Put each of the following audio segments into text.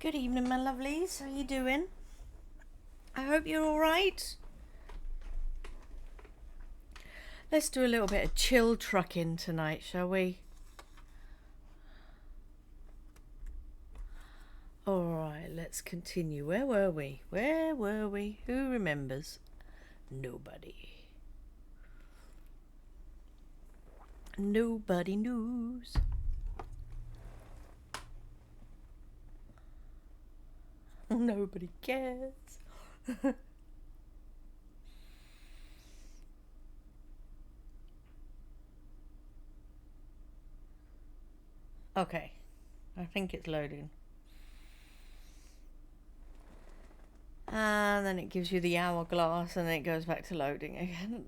Good evening, my lovelies. How you doing? I hope you're all right. Let's do a little bit of chill trucking tonight, shall we? All right, let's continue. Where were we? Where were we? Who remembers? Nobody. Nobody knows. Nobody cares. Okay, I think it's loading. And then it gives you the hourglass and then it goes back to loading again.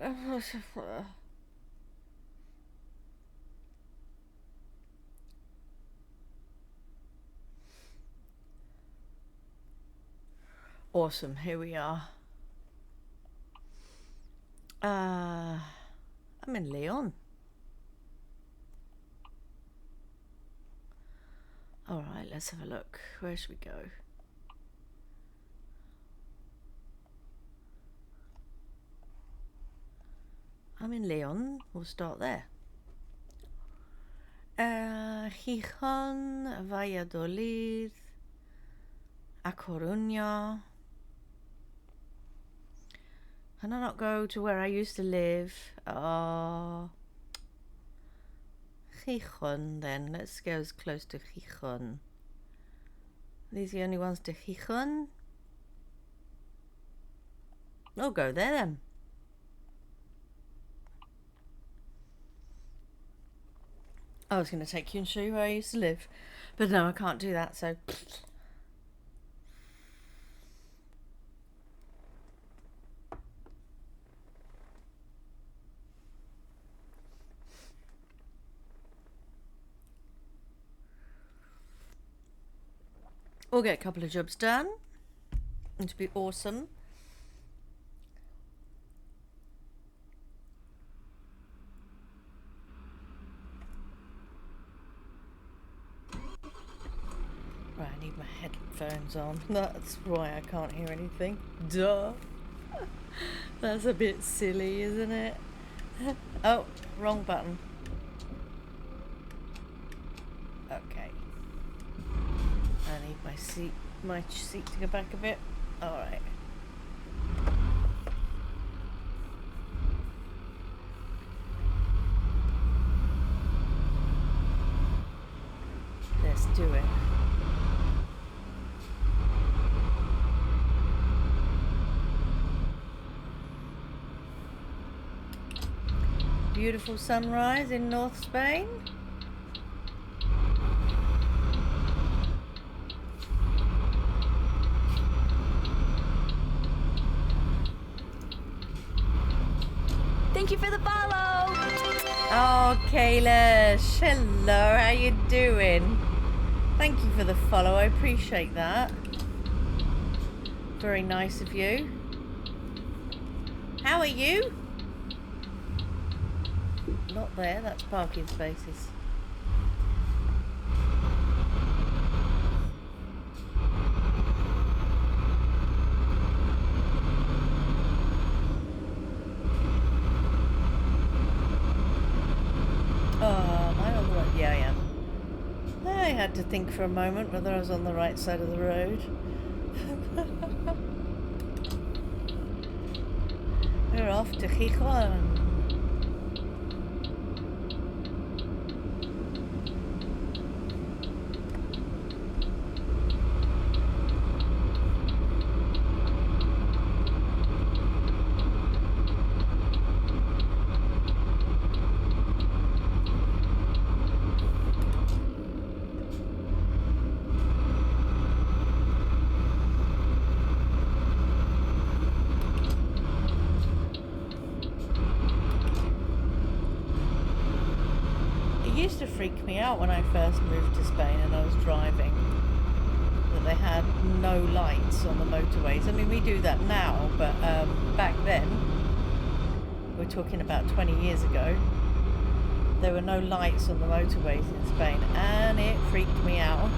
Awesome, here we are. I'm in Leon. Alright, let's have a look. Where should we go? I'm in Leon. We'll start there. Gijón, Valladolid, A Coruña. Can I not go to where I used to live? Gijón then. Let's go as close to Gijón. Are these the only ones to Gijón? I'll go there then. I was going to take you and show you where I used to live. But no, I can't do that, so... We'll get a couple of jobs done. It'll be awesome. Right, I need my headphones on. That's why I can't hear anything. Duh. That's a bit silly, isn't it? Oh, wrong button. Okay. I need my seat to go back a bit. Alright. Let's do it. Beautiful sunrise in North Spain. Thank you for the follow. Oh, Kayla, hello, how you doing? Thank you for the follow, I appreciate that. Very nice of you. How are you? Not there, that's parking spaces. Am I on the right? Yeah, I am. I had to think for a moment whether I was on the right side of the road. We're off to Gijón. Used to freak me out when I first moved to Spain and I was driving that they had no lights on the motorways. I mean, we do that now, but back then, we're talking about 20 years ago, there were no lights on the motorways in Spain and it freaked me out.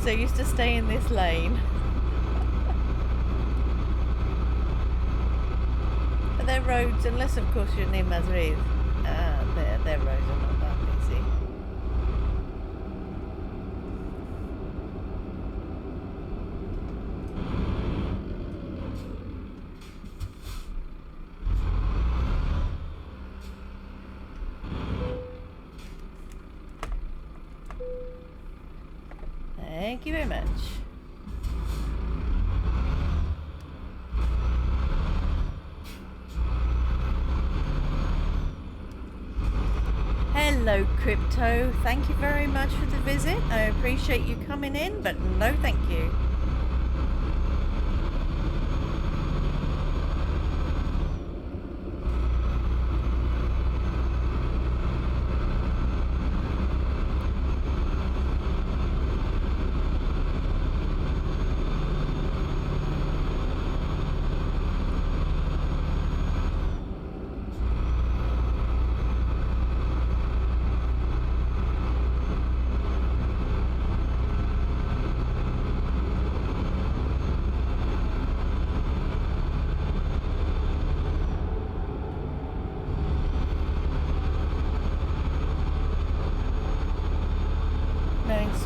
So I used to stay in this lane. But their roads, unless of course you're near Madrid, their roads are not that busy. Thank you very much. Hello, Crypto. Thank you very much for the visit. I appreciate you coming in, but no thank you.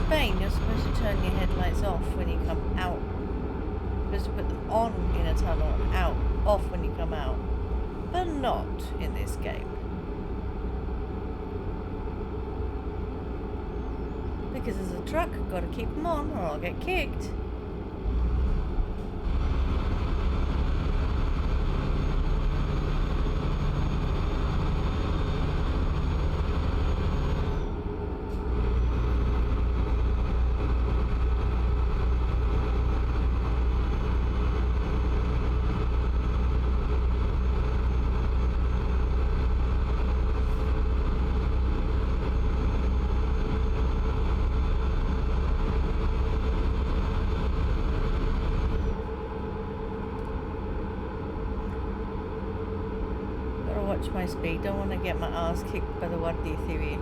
Spain, you're supposed to turn your headlights off when you come out. You're supposed to put them on in a tunnel and off when you come out. But not in this game. Because as a truck, I've got to keep them on or I'll get kicked. My speed. Don't want to get my ass kicked by the Guardia Civil.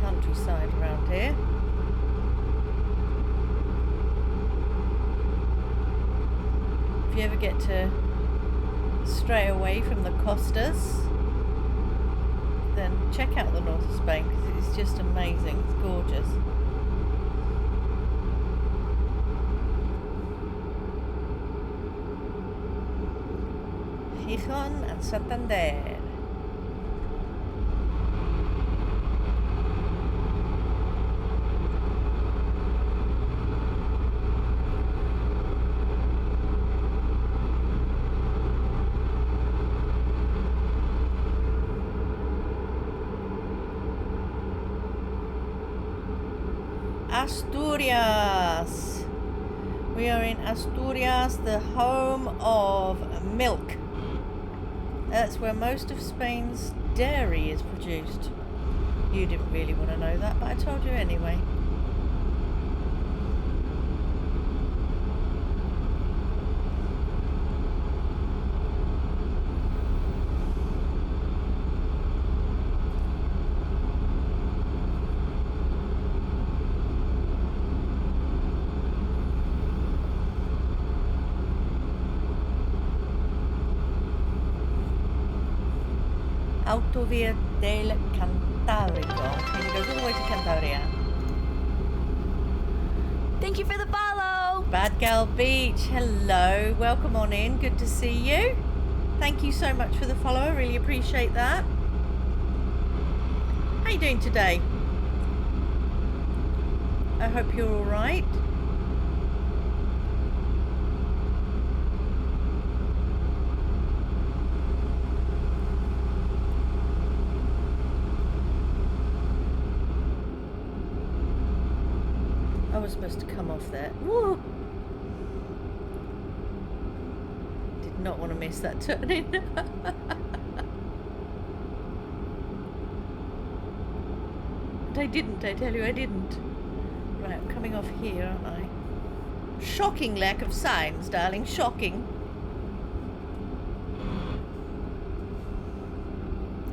Countryside around here. If you ever get to stray away from the costas, then check out the north of Spain because it's just amazing. It's gorgeous. Gijón and Santander. Asturias. We are in Asturias, the home of milk. That's where most of Spain's dairy is produced. You didn't really want to know that, but I told you anyway. Autovia del Cantábrico. And it goes all the way to Cantabria. Thank you for the follow. Bad Gal Beach, hello. Welcome on in. Good to see you. Thank you so much for the follow. I really appreciate that. How you doing today? I hope you're all right. supposed to come off there. Woo! Did not want to miss that turning. And I didn't, I tell you I didn't. Right, I'm coming off here, aren't I? Shocking lack of signs, darling. Shocking.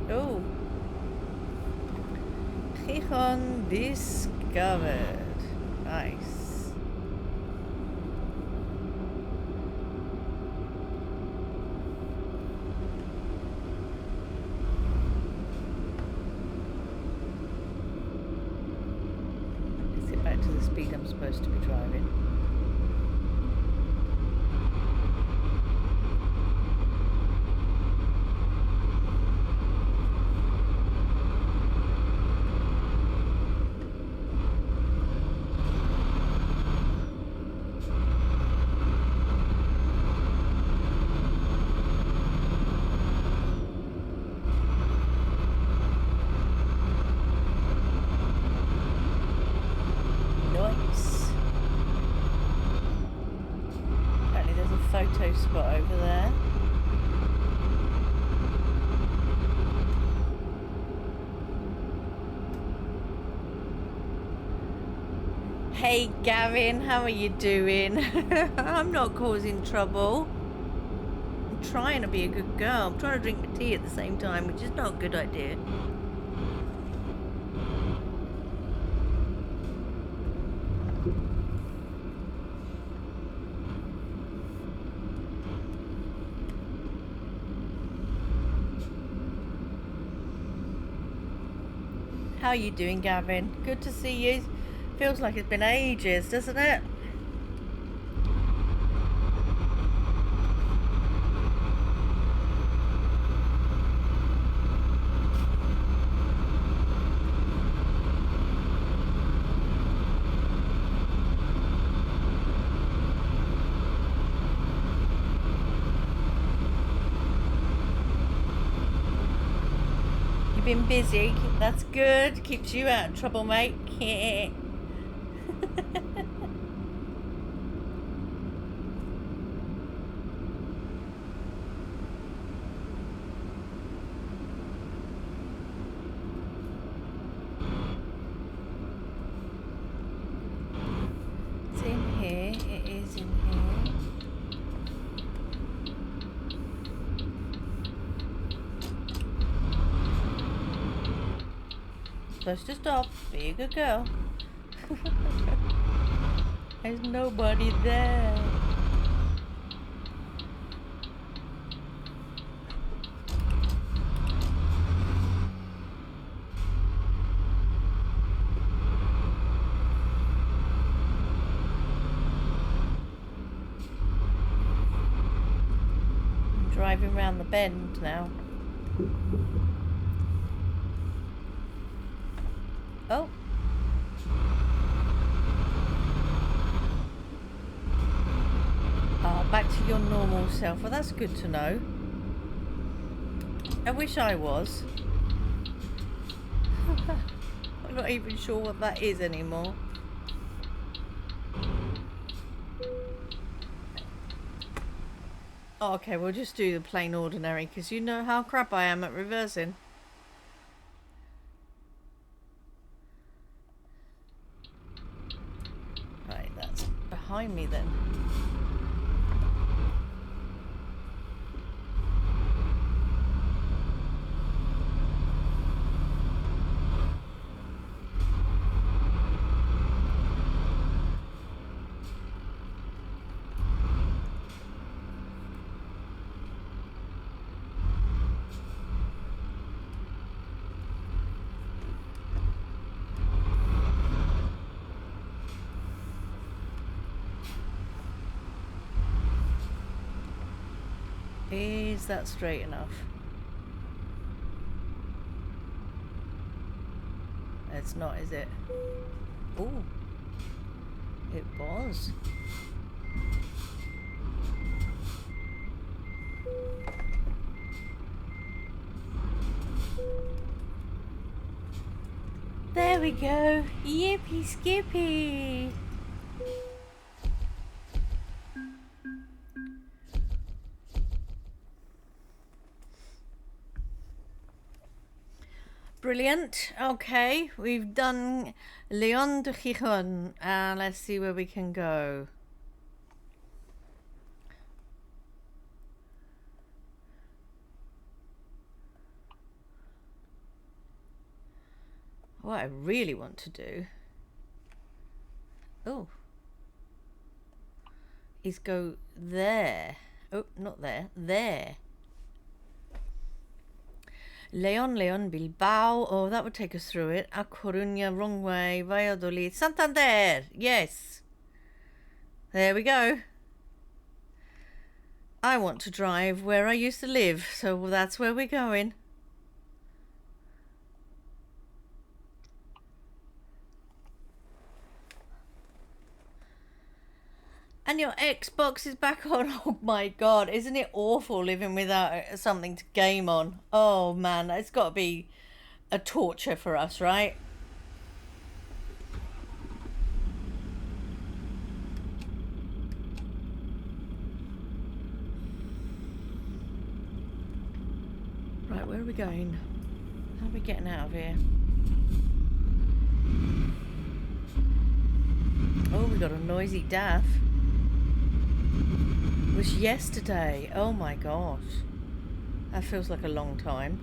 Oh. Karrot discovered. Nice. Let's get back to the speed I'm supposed to be driving. Photo spot over there. Hey Gavin, how are you doing? I'm not causing trouble. I'm trying to be a good girl. I'm trying to drink my tea at the same time, which is not a good idea. How are you doing, Gavin? Good to see you. Feels like it's been ages, doesn't it? Been busy. That's good. Keeps you out of trouble, mate. Yeah. It's in here. It is in here. Supposed to stop. Be a good girl. There's nobody there. I'm driving around the bend now. Oh. Oh, back to your normal self. Well, that's good to know. I wish I was. I'm not even sure what that is anymore. Oh, okay, we'll just do the plain ordinary, because you know how crap I am at reversing. Behind me then. Is that straight enough? It's not, is it? Oh, it was. There we go. Yippee skippy. Brilliant. Okay, we've done Leon de Gijon. Let's see where we can go. What I really want to do is go there. Oh, not there. There. Leon, Bilbao. Oh, that would take us through it. A Coruña, wrong way. Valladolid. Santander. Yes. There we go. I want to drive where I used to live, so that's where we're going. And your Xbox is back on. Oh my god, isn't it awful living without something to game on? Oh man, it's got to be a torture for us, right? Right, where are we going? How are we getting out of here? Oh, we got a noisy daff. It was yesterday. Oh my gosh. That feels like a long time.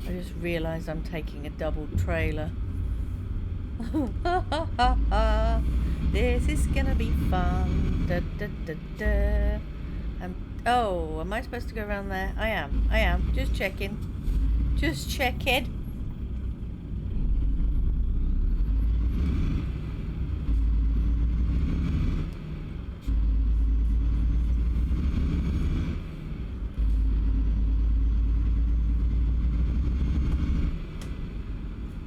I just realised I'm taking a double trailer. This is gonna be fun. Da, da, da, da. Oh, am I supposed to go around there? I am. Just checking. Just checking.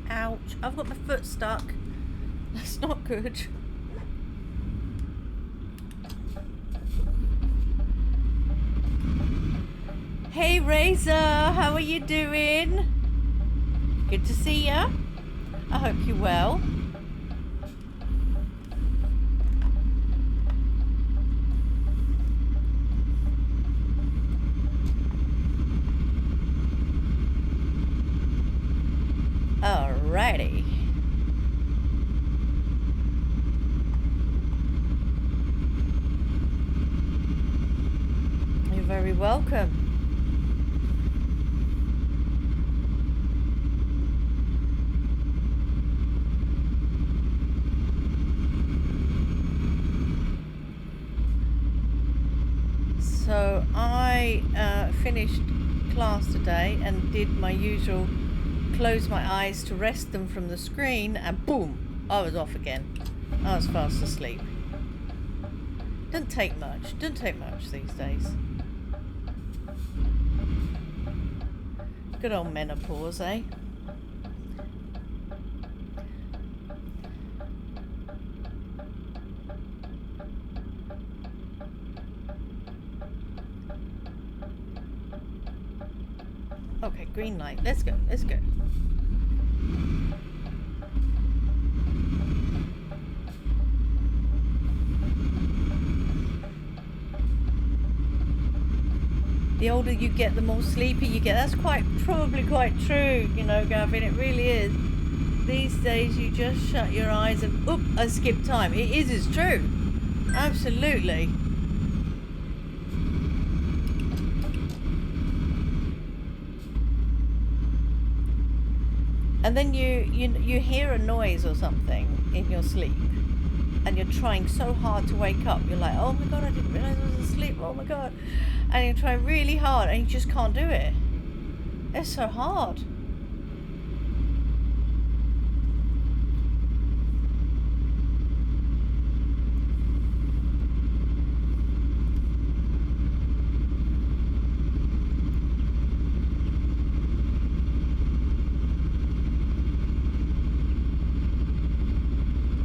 Ouch. I've got my foot stuck. That's not good. Hey Razor, how are you doing? Good to see ya. I hope you're well. Alrighty. You're very welcome. So I finished class today and did my usual close my eyes to rest them from the screen, and boom, I was off again. I was fast asleep. Doesn't take much these days. Good old menopause, eh? Okay, green light. Let's go. Let's go. The older you get, the more sleepy you get. That's probably quite true, you know, Gavin. It really is. These days, you just shut your eyes and, oop, I skipped time. It is, it's true. Absolutely. And then you hear a noise or something in your sleep, and you're trying so hard to wake up. You're like, oh my god, I didn't realise I was asleep. Oh my god. And you try really hard and you just can't do it. It's so hard.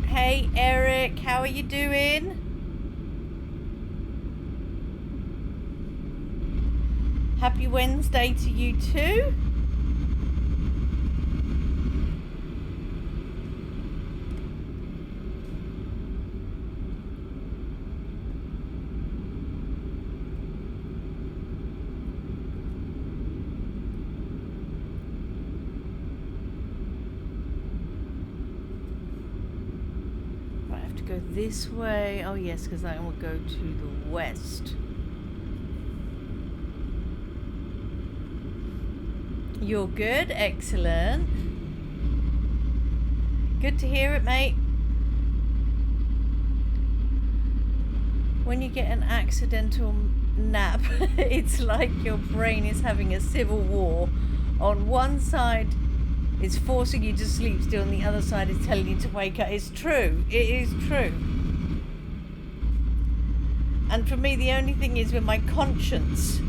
Hey Eric, how are you doing? Happy Wednesday to you too. I have to go this way. Oh yes, because I will go to the west. You're good, excellent. Good to hear it, mate. When you get an accidental nap, it's like your brain is having a civil war. On one side, it's forcing you to sleep still, and the other side is telling you to wake up. It's true. It is true. And for me, the only thing is when my conscience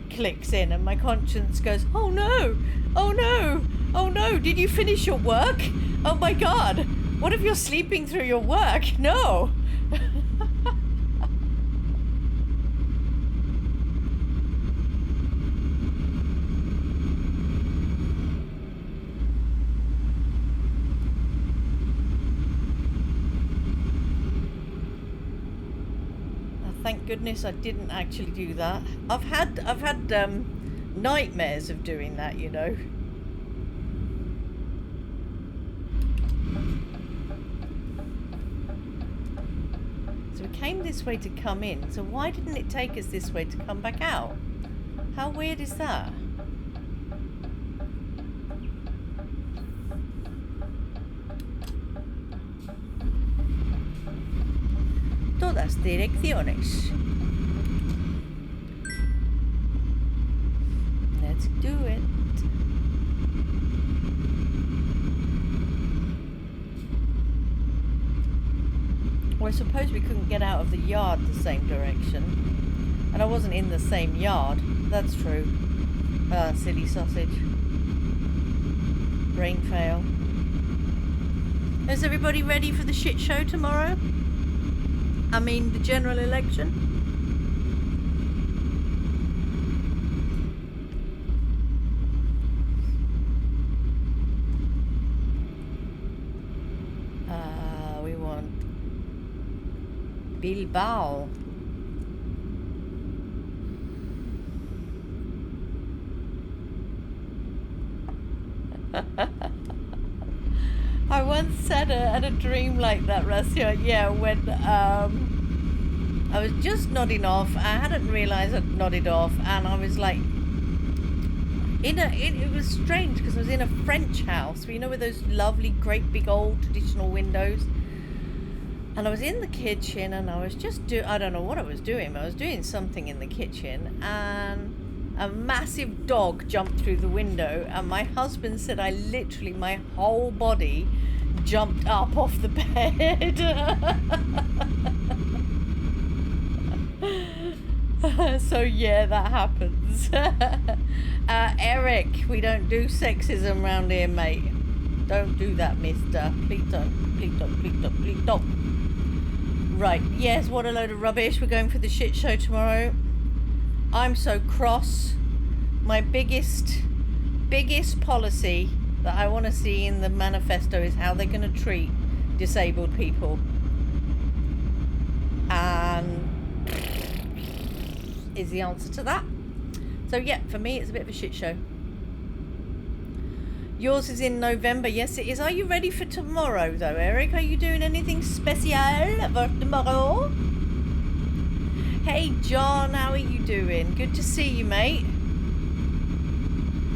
clicks in and my conscience goes, oh no, oh no, oh no, did you finish your work? Oh my god, what if you're sleeping through your work? No. Thank goodness I didn't actually do that. I've had nightmares of doing that, you know. So we came this way to come in. So why didn't it take us this way to come back out? How weird is that? Todas direcciones. Let's do it. Well, I suppose we couldn't get out of the yard the same direction. And I wasn't in the same yard. That's true. Ah, silly sausage. Brain fail. Is everybody ready for the shit show tomorrow? I mean, the general election. We want Bilbao. I once had a dream like that, Rassia. Yeah, when I was just nodding off. I hadn't realised I'd nodded off, and I was like, it was strange because I was in a French house, you know, with those lovely, great, big, old traditional windows. And I was in the kitchen, and I was just I don't know what I was doing, but I was doing something in the kitchen, and a massive dog jumped through the window, and my husband said my whole body jumped up off the bed. So yeah, that happens. Eric, we don't do sexism round here, mate. Don't do that, mister. Please don't. Please don't. Please don't. Please don't. Right, yes, what a load of rubbish. We're going for the shit show tomorrow. I'm so cross. My biggest policy that I want to see in the manifesto is how they're going to treat disabled people. And is the answer to that. So yeah, for me it's a bit of a shit show. Yours is in November. Yes, it is. Are you ready for tomorrow though, Eric? Are you doing anything special for tomorrow? Hey John, how are you doing? Good to see you, mate.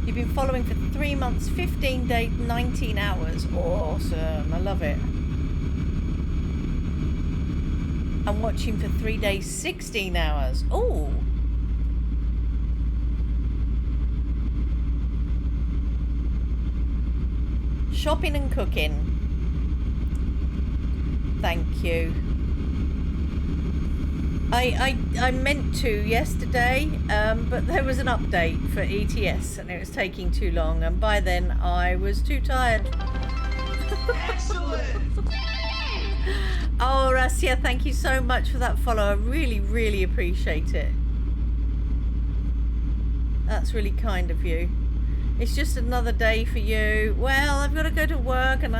You've been following for 3 months, 15 days, 19 hours. Awesome, I love it. I'm watching for 3 days, 16 hours. Oh. Shopping and cooking. Thank you. I meant to yesterday, but there was an update for ETS and it was taking too long, and by then I was too tired. Excellent! Oh, Rasia, thank you so much for that follow. I really, really appreciate it. That's really kind of you. It's just another day for you. Well, I've got to go to work, and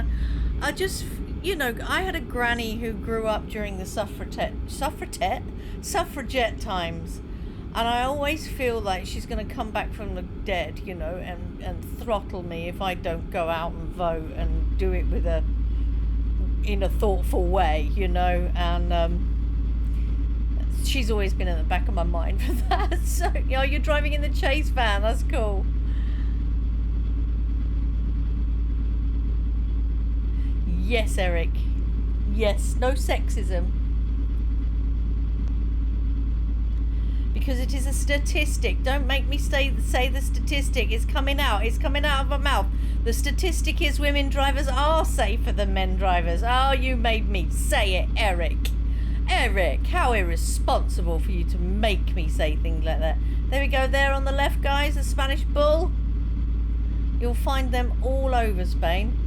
I just, you know, I had a granny who grew up during the suffragette times, and I always feel like she's going to come back from the dead, you know, and throttle me if I don't go out and vote and do it in a thoughtful way, you know, and she's always been in the back of my mind for that. So, you know, you're driving in the Chase van. That's cool. Yes, Eric. Yes, no sexism. Because it is a statistic. Don't make me say the statistic. It's coming out. It's coming out of my mouth. The statistic is women drivers are safer than men drivers. Oh, you made me say it, Eric. Eric, how irresponsible for you to make me say things like that. There we go, there on the left, guys, the Spanish bull. You'll find them all over Spain.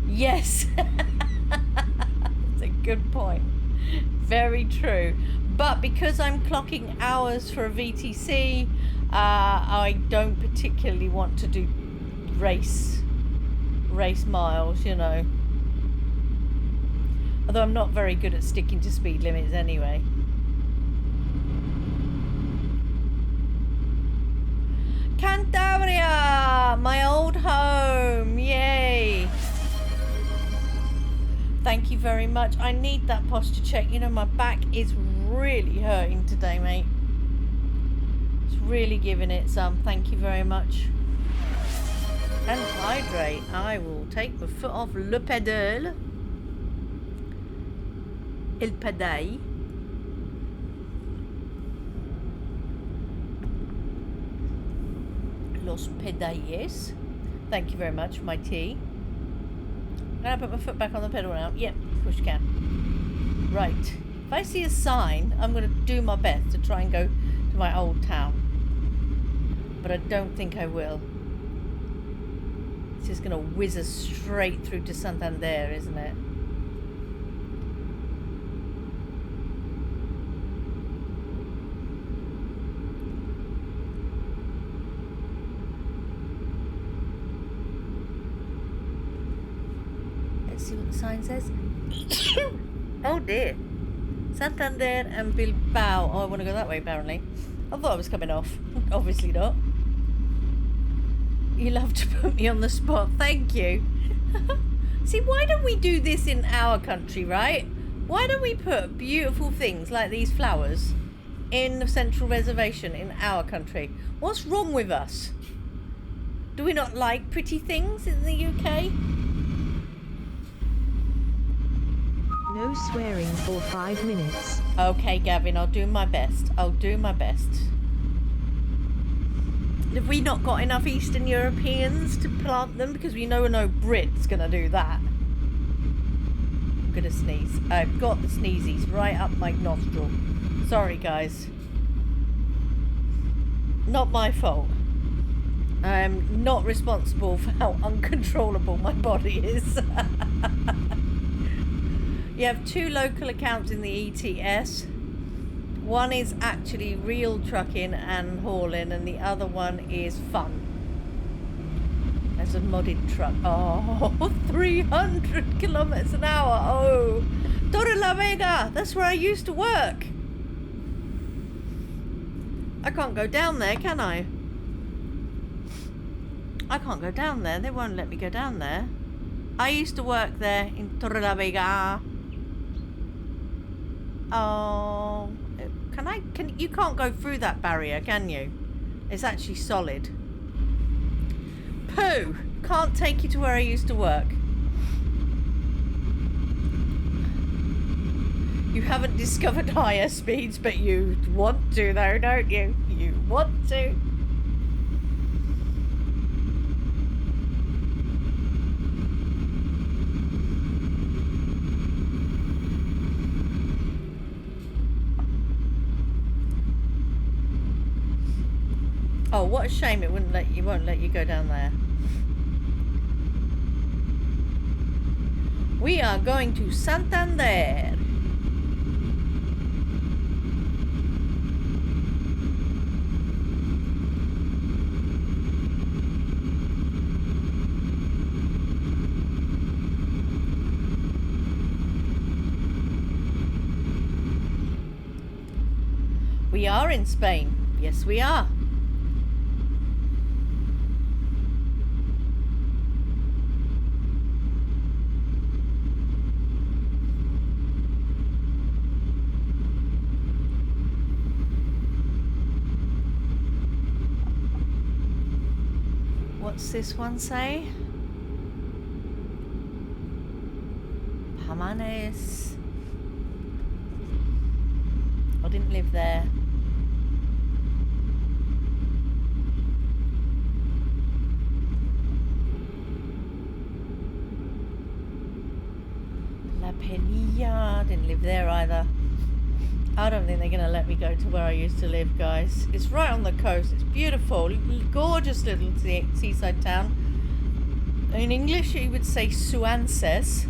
Yes. Good point. Very true. But because I'm clocking hours for a VTC, I don't particularly want to do race miles, you know. Although I'm not very good at sticking to speed limits anyway. Cantabria! My old home! Yay! Thank you very much. I need that posture check. You know, my back is really hurting today, mate. It's really giving it some. Thank you very much. And hydrate. I will take my foot off le pedal. El pedal. Los pedales. Thank you very much for my tea. I'm going to put my foot back on the pedal now. Yep, of course you can. Right. If I see a sign, I'm going to do my best to try and go to my old town. But I don't think I will. It's just going to whiz us straight through to Santander, isn't it? See what the sign says. Oh dear. Santander and Bilbao. Oh, I want to go that way apparently. I thought I was coming off. Obviously not. You love to put me on the spot. Thank you. See, why don't we do this in our country, right? Why don't we put beautiful things like these flowers in the Central Reservation in our country? What's wrong with us? Do we not like pretty things in the UK? No swearing for 5 minutes. Okay, Gavin, I'll do my best. I'll do my best. Have we not got enough Eastern Europeans to plant them? Because we know no Brit's going to do that. I'm going to sneeze. I've got the sneezies right up my nostril. Sorry, guys. Not my fault. I'm not responsible for how uncontrollable my body is. You have 2 local accounts in the ETS. One is actually real trucking and hauling, and the other one is fun. There's a modded truck. Oh, 300 kilometers an hour. Oh, Torre la Vega. That's where I used to work. I can't go down there, can I? I can't go down there. They won't let me go down there. I used to work there in Torre la Vega. Oh, you can't go through that barrier, can you? It's actually solid. Pooh! Can't take you to where I used to work. You haven't discovered higher speeds, but you want to though, don't you? You want to. Oh, what a shame it won't let you go down there. We are going to Santander. We are in Spain. Yes, we are. What's this one say? Pamanes. I didn't live there. La Penilla. Didn't live there either. I don't think they're going to let me go to where I used to live, guys. It's right on the coast. It's beautiful. Gorgeous little seaside town. In English, you would say Suances.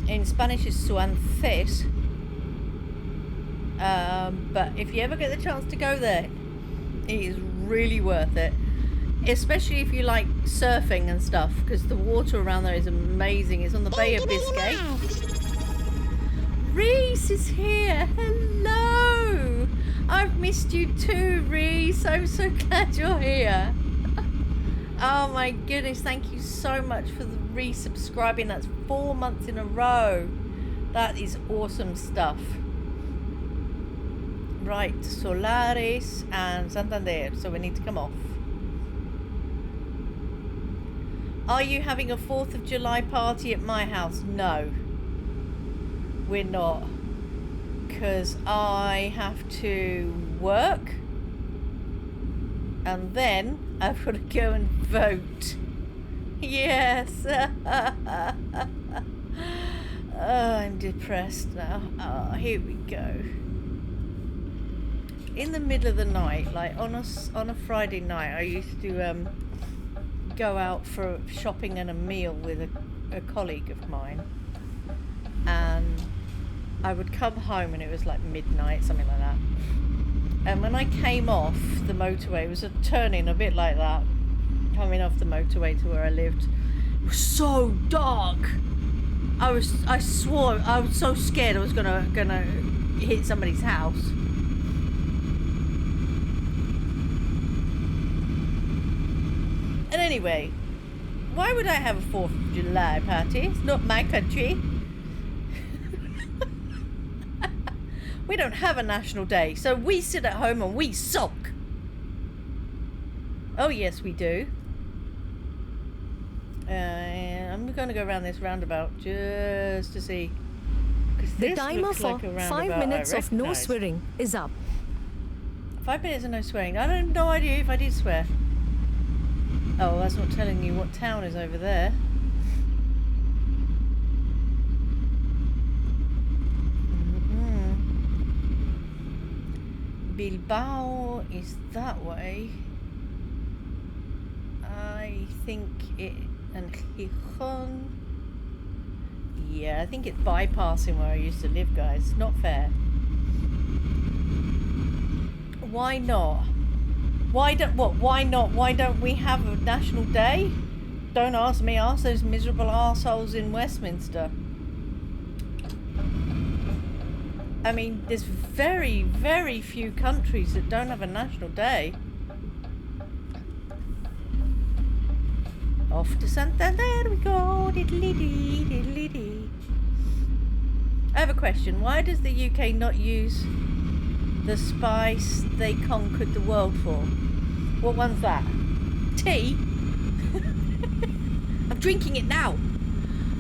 In Spanish, it's Suances. But if you ever get the chance to go there, it is really worth it. Especially if you like surfing and stuff, because the water around there is amazing. It's on the Bay of Biscay. Reese is here. Hello. I've missed you too, Reese. I'm so glad you're here. Oh my goodness. Thank you so much for the resubscribing. That's 4 months in a row. That is awesome stuff. Right. Solaris and Santander. So we need to come off. Are you having a 4th of July party at my house? No. We're not, because I have to work and then I've got to go and vote. Yes. Oh, I'm depressed now. Oh, here we go. In the middle of the night, like on a Friday night, I used to go out for shopping and a meal with a colleague of mine, and I would come home and it was like midnight, something like that. And when I came off the motorway, it was a turning a bit like that, coming off the motorway to where I lived. It was so dark. I swore I was so scared I was gonna hit somebody's house. And anyway, why would I have a 4th of July party? It's not my country. We don't have a national day, so we sit at home and we sulk. Oh yes, we do. I'm going to go around this roundabout just to see. The timer for 5 minutes of no swearing is up. 5 minutes of no swearing. I have no idea if I did swear. Oh, that's not telling you what town is over there. Bilbao is that way. I think it... and Gijón. Yeah, I think it's bypassing where I used to live, guys. Not fair. Why not? Why not? Why don't we have a national day? Don't ask me, ask those miserable arseholes in Westminster. I mean, there's very, very few countries that don't have a national day. Off to Santander we go. Diddly-dee, diddly-dee. I have a question. Why does the UK not use the spice they conquered the world for? What one's that? Tea? I'm drinking it now.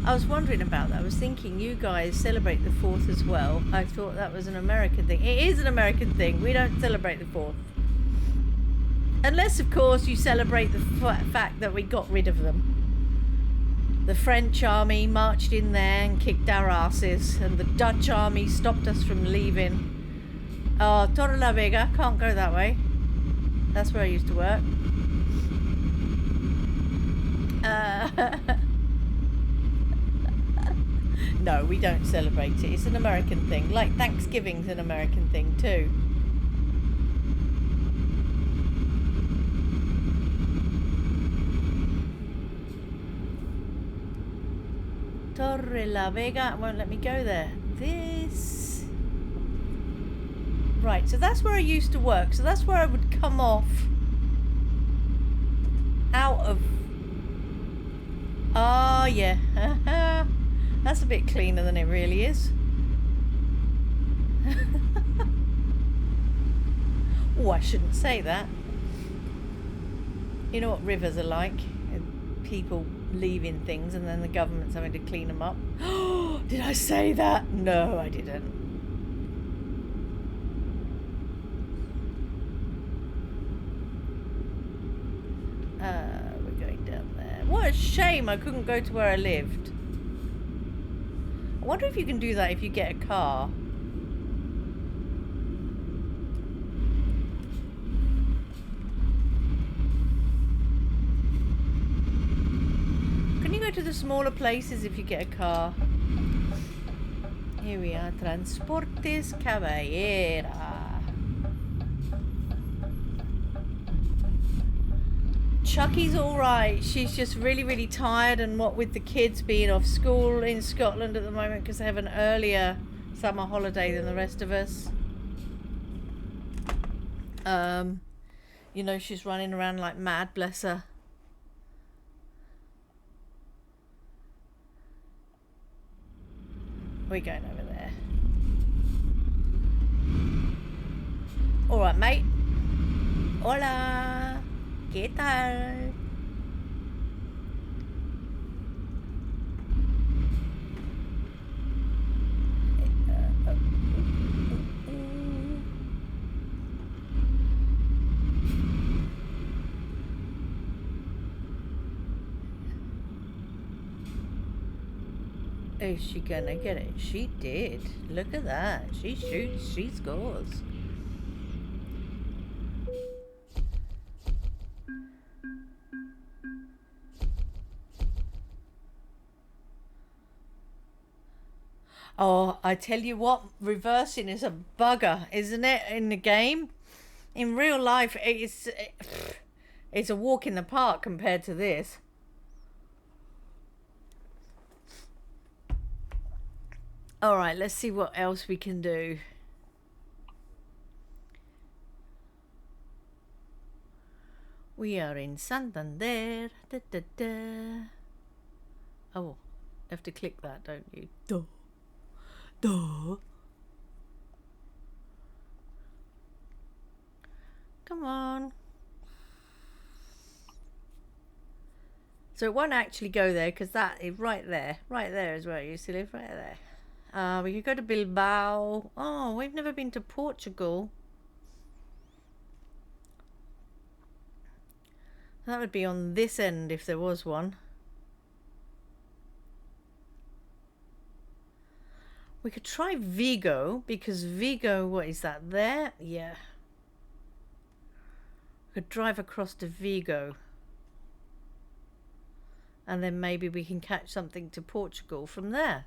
I was wondering about that. I was thinking you guys celebrate the 4th as well. I thought that was an American thing. It is an American thing. We don't celebrate the 4th. Unless, of course, you celebrate the fact that we got rid of them. The French army marched in there and kicked our asses, and the Dutch army stopped us from leaving. Oh, Torre la Vega. Can't go that way. That's where I used to work. No, we don't celebrate it. It's an American thing. Like Thanksgiving's an American thing too. Torre la Vega won't let me go there. This... Right, so that's where I used to work. So that's where I would come off out of... Oh, yeah. That's a bit cleaner than it really is. Oh, I shouldn't say that. You know what rivers are like? People leaving things and then the government's having to clean them up. Did I say that? No, I didn't. We're going down there. What a shame I couldn't go to where I lived. I wonder if you can do that if you get a car. Can you go to the smaller places if you get a car? Here we are, Transportes Caballera. Chucky's alright. She's just really, really tired, and what with the kids being off school in Scotland at the moment because they have an earlier summer holiday than the rest of us. You know, she's running around like mad, bless her. We're going over there. Alright, mate. Hola. ¿Qué tal? Is she gonna get it? She did. Look at that. She shoots, she scores. Oh, I tell you what, reversing is a bugger, isn't it, in the game? In real life, it's a walk in the park compared to this. Alright, let's see what else we can do. We are in Santander. Da, da, da. Oh, you have to click that, don't you? Duh. Duh. Come on. So it won't actually go there because that is right there. Right there is where I used to live, right there. We could go to Bilbao. Oh, we've never been to Portugal. That would be on this end if there was one. We could try Vigo, because Vigo, what is that, there? Yeah. We could drive across to Vigo. And then maybe we can catch something to Portugal from there.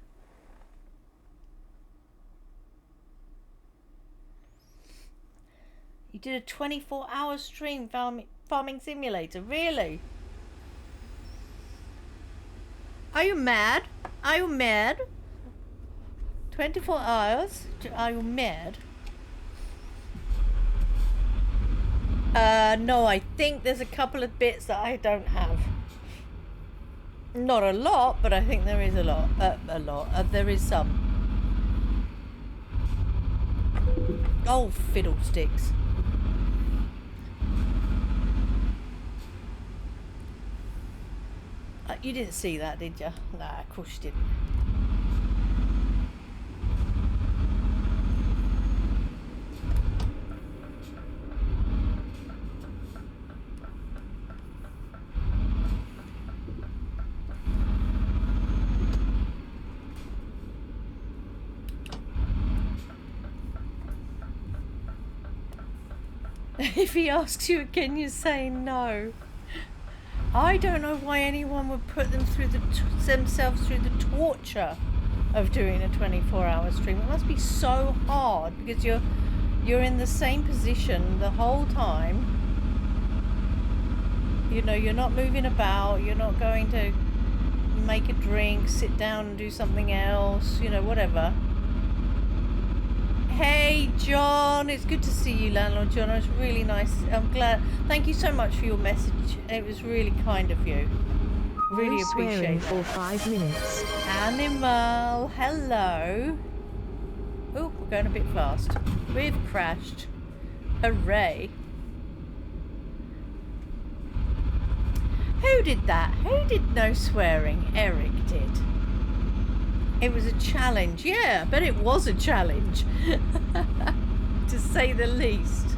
You did a 24-hour stream farming simulator, really? Are you mad? Are you mad? 24 hours? Are you mad? No, I think there's a couple of bits that I don't have. Not a lot, but I think there is a lot. There is some. Oh, fiddlesticks. You didn't see that, did you? Nah, of course you didn't. If he asks you again, you say no. I don't know why anyone would put them through themselves through the torture of doing a 24-hour stream. It must be so hard because you're in the same position the whole time. You know, you're not moving about, you're not going to make a drink, sit down and do something else, you know, whatever. Hey John, it's good to see you, Landlord John. It was really nice. I'm glad. Thank you so much for your message. It was really kind of you. Really No swearing appreciate for it. 5 minutes. Animal, hello. Oh, we're going a bit fast. We've crashed. Hooray. Who did that? Who did no swearing? Eric did. It was a challenge. Yeah, but it was a challenge. To say the least.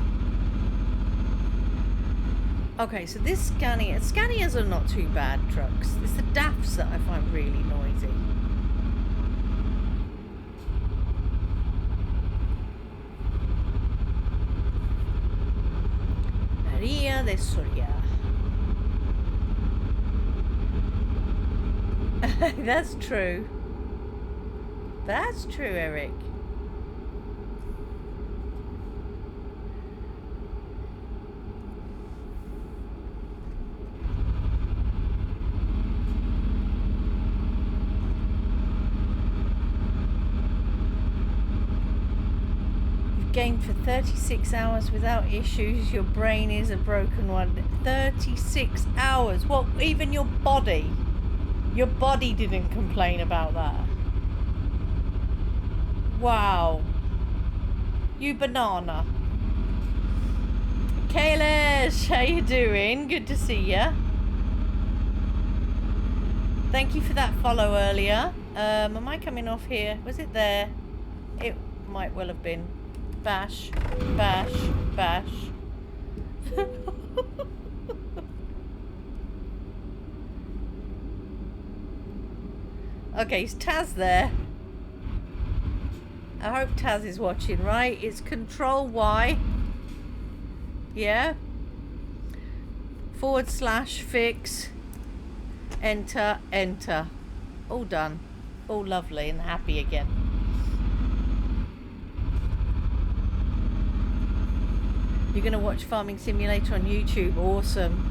Okay, so this Scanias are not too bad trucks. It's the DAFs that I find really noisy. Maria de Soria. That's true. That's true, Eric. You've gamed for 36 hours without issues. Your brain is a broken one. 36 hours. Well, even your body. Your body didn't complain about that. Wow. You banana. Kailash, how you doing? Good to see ya. Thank you for that follow earlier. Am I coming off here? Was it there? It might well have been. Bash, bash, bash. Okay, is Taz there? I hope Taz is watching, right? It's Control Y. Yeah? /fix. Enter, enter. All done. All lovely and happy again. You're going to watch Farming Simulator on YouTube. Awesome.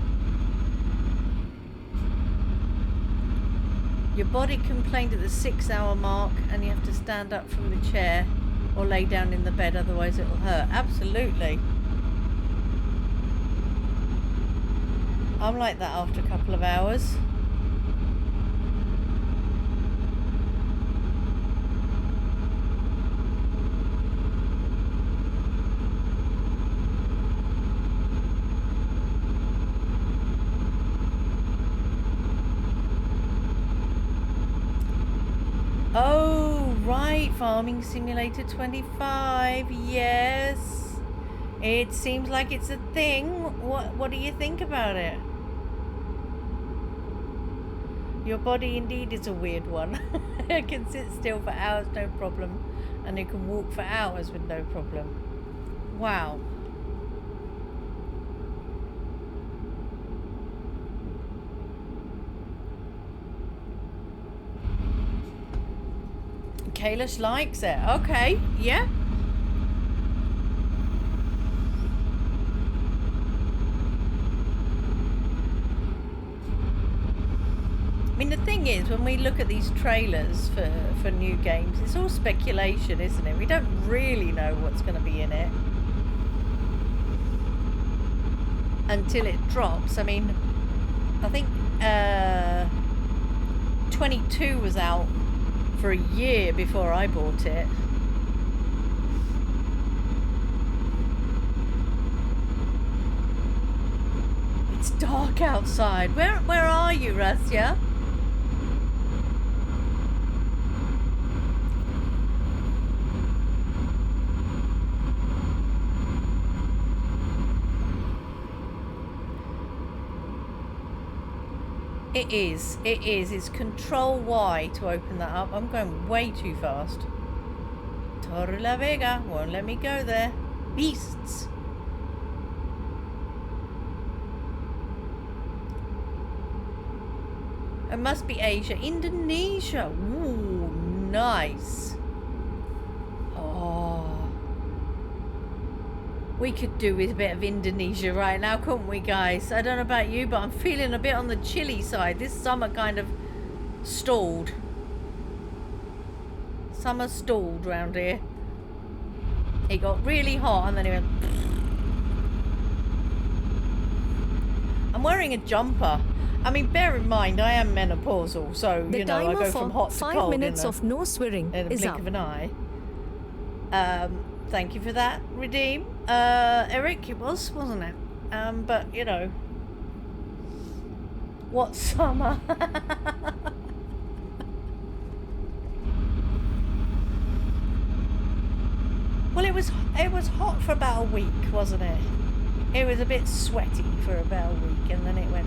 Your body complained at the 6-hour mark and you have to stand up from the chair or lay down in the bed, otherwise it'll hurt. Absolutely. I'm like that after a couple of hours. Oh, right. Farming Simulator 25. Yes. It seems like it's a thing. What do you think about it? Your body indeed is a weird one. It can sit still for hours, no problem. And you can walk for hours with no problem. Wow. Kailash likes it. Okay, yeah. I mean, the thing is, when we look at these trailers for new games, it's all speculation, isn't it? We don't really know what's going to be in it until it drops. I mean, I think 22 was out for a year before I bought it. It's dark outside. Where are you, Rasya? It is. It's Control Y to open that up. I'm going way too fast. Torre la Vega won't let me go there. Beasts. It must be Asia. Indonesia. Ooh, nice. Oh. We could do with a bit of Indonesia right now, couldn't we, guys? I don't know about you, but I'm feeling a bit on the chilly side. This summer kind of stalled. Summer stalled round here. It got really hot and then it went... I'm wearing a jumper. I mean, bear in mind, I am menopausal, so, you know, I go from hot to cold 5 minutes of no swearing in a is blink up. of an eye. Thank you for that, Redeem. Eric, it was, wasn't it? But, you know, what summer? Well, it was hot for about a week, wasn't it? It was a bit sweaty for about a week, and then it went...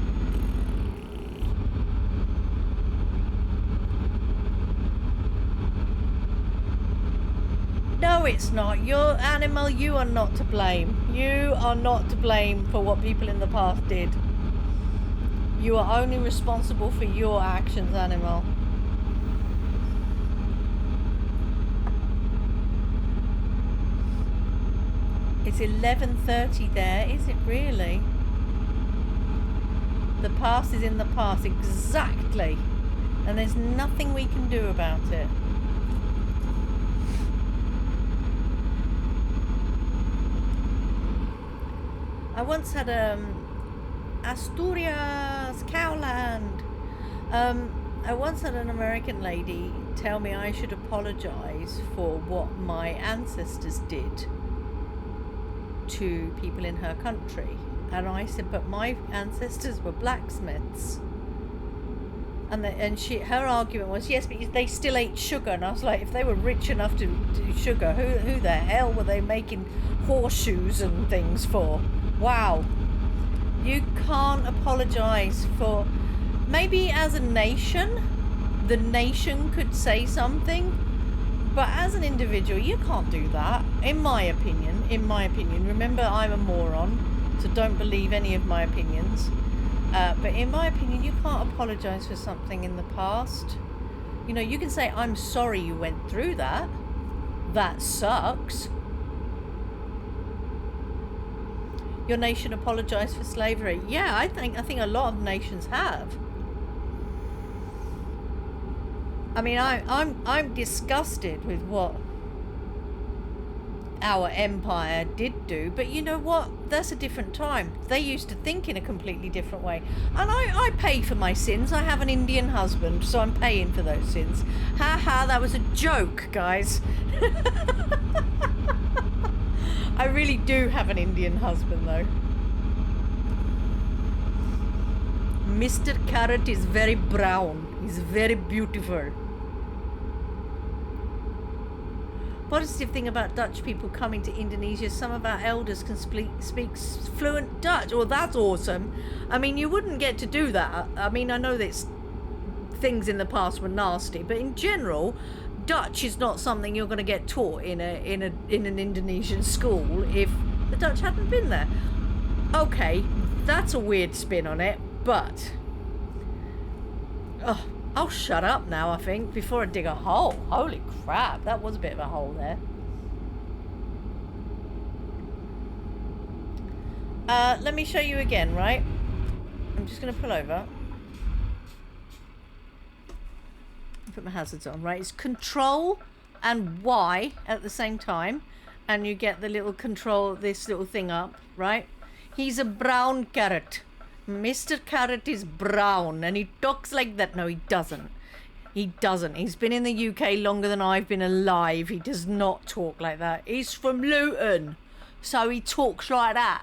No, it's not. You're animal. You are not to blame. You are not to blame for what people in the past did. You are only responsible for your actions, animal. It's 11:30 there, is it really? The past is in the past, exactly. And there's nothing we can do about it. I once had Asturias, Cowland. I once had an American lady tell me I should apologize for what my ancestors did to people in her country, and I said, but my ancestors were blacksmiths, and her argument was, yes, but they still ate sugar. And I was like, if they were rich enough to do sugar, who the hell were they making horseshoes and things for? Wow. You can't apologize for... Maybe as a nation, the nation could say something, but as an individual, you can't do that, in my opinion. Remember, I'm a moron, so don't believe any of my opinions. But in my opinion, you can't apologize for something in the past. You know, you can say, I'm sorry you went through that. That sucks. Your nation apologized for slavery. Yeah, I think a lot of nations have. I mean, I'm disgusted with what our empire did do, but you know what? That's a different time. They used to think in a completely different way. And I pay for my sins. I have an Indian husband, so I'm paying for those sins. Ha ha, that was a joke, guys. I really do have an Indian husband, though. Mr. Karrot is very brown. He's very beautiful. Positive thing about Dutch people coming to Indonesia, some of our elders can speak fluent Dutch. Well, that's awesome. I mean, you wouldn't get to do that. I mean, I know that things in the past were nasty, but in general, Dutch is not something you're going to get taught in an Indonesian school if the Dutch hadn't been there. Okay, that's a weird spin on it, but I'll shut up now, I think, before I dig a hole. Holy crap, that was a bit of a hole there. Let me show you again, right? I'm just going to pull over. Put my hazards on, right? It's Control and Y at the same time, and you get the little control, this little thing up, right? He's a brown carrot. Mr. Karrot is brown, and he talks like that. No, he doesn't. He doesn't. He's been in the UK longer than I've been alive. He does not talk like that. He's from Luton, so he talks like that.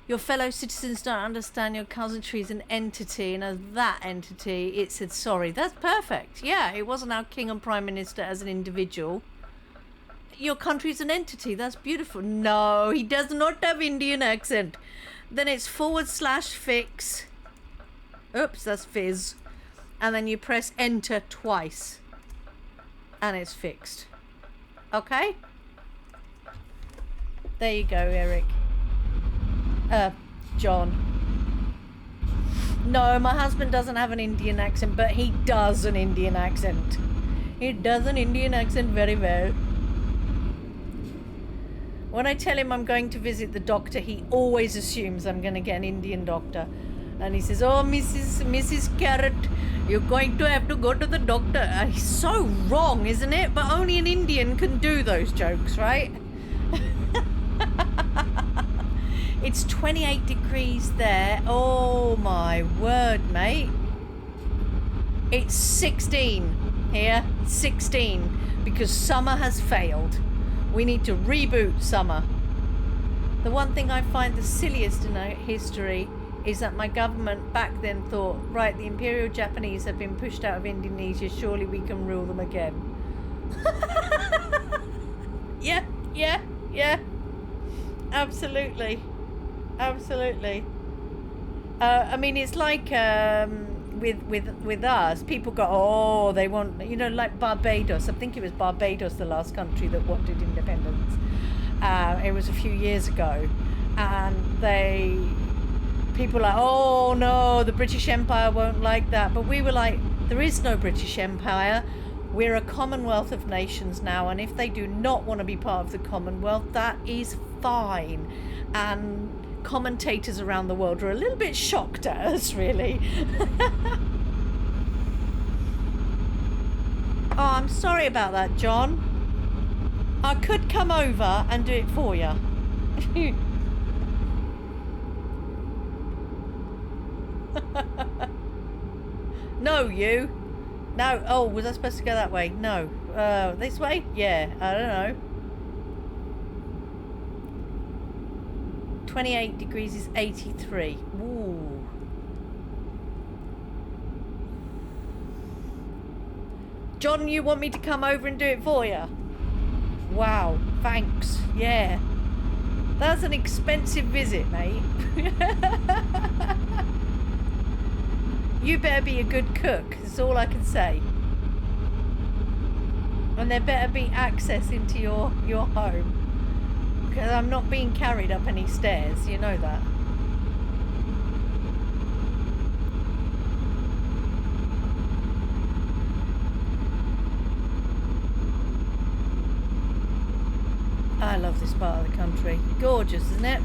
Your fellow citizens don't understand your country is an entity, and as that entity, it said sorry. That's perfect. Yeah, it wasn't our king and prime minister as an individual. Your country is an entity. That's beautiful. No, he does not have Indian accent. Then it's /fix. Oops, that's fizz. And then you press enter twice. And it's fixed. Okay? There you go, Eric. John. No, my husband doesn't have an Indian accent, but he does an Indian accent. He does an Indian accent very well. When I tell him I'm going to visit the doctor, he always assumes I'm going to get an Indian doctor. And he says, oh, Mrs. Karrot, you're going to have to go to the doctor. And he's so wrong, isn't it? But only an Indian can do those jokes, right? It's 28 degrees there. Oh, my word, mate. It's 16 here. 16. Because summer has failed. We need to reboot summer. The one thing I find the silliest in our history is that my government back then thought, right, the Imperial Japanese have been pushed out of Indonesia, surely we can rule them again. Yeah. Absolutely. I mean, it's like with us, people go, oh, they want, you know, like Barbados. I think it was Barbados, the last country that wanted independence. It was a few years ago, and people are like, oh no, the British Empire won't like that. But we were like, there is no British Empire. We're a Commonwealth of nations now, and if they do not want to be part of the Commonwealth, that is fine. And commentators around the world are a little bit shocked at us, really. Oh, I'm sorry about that, John. I could come over and do it for you. No, you. No. Oh, was I supposed to go that way? No. This way? Yeah. I don't know. 28 degrees is 83. Ooh. John, you want me to come over and do it for you? Wow. Thanks. Yeah. That's an expensive visit, mate. You better be a good cook. That's all I can say. And there better be access into your home. Because I'm not being carried up any stairs. You know that. I love this part of the country. Gorgeous, isn't it?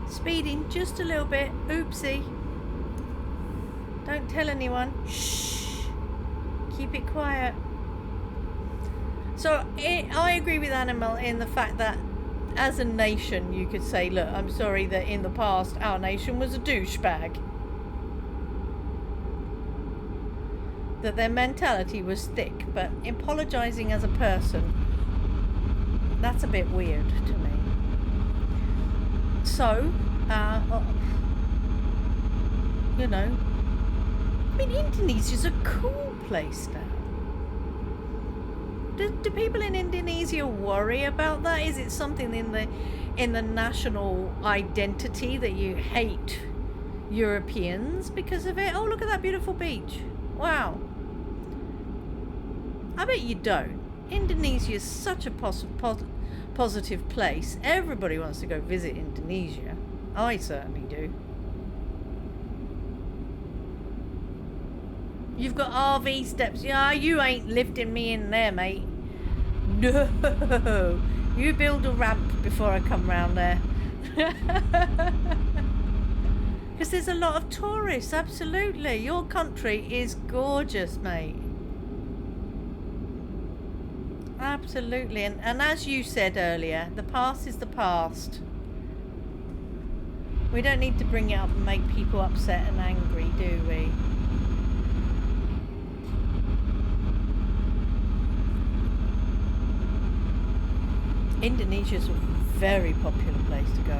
Speeding just a little bit. Oopsie. Don't tell anyone. Shh. Keep it quiet. So I agree with Animal in the fact that as a nation you could say, look, I'm sorry that in the past our nation was a douchebag. That their mentality was thick, but apologising as a person, that's a bit weird to me. So, you know, I mean, Indonesia's a cool place now. Do people in Indonesia worry about that? Is it something in the national identity that you hate Europeans because of it? Oh, look at that beautiful beach. Wow. I bet you don't. Indonesia is such a positive place. Everybody wants to go visit Indonesia. I certainly do. You've got RV steps. Yeah, you ain't lifting me in there, mate. No. You build a ramp before I come round there. Because there's a lot of tourists, absolutely. Your country is gorgeous, mate. Absolutely. And as you said earlier, the past is the past. We don't need to bring it up and make people upset and angry, do we? Indonesia's a very popular place to go.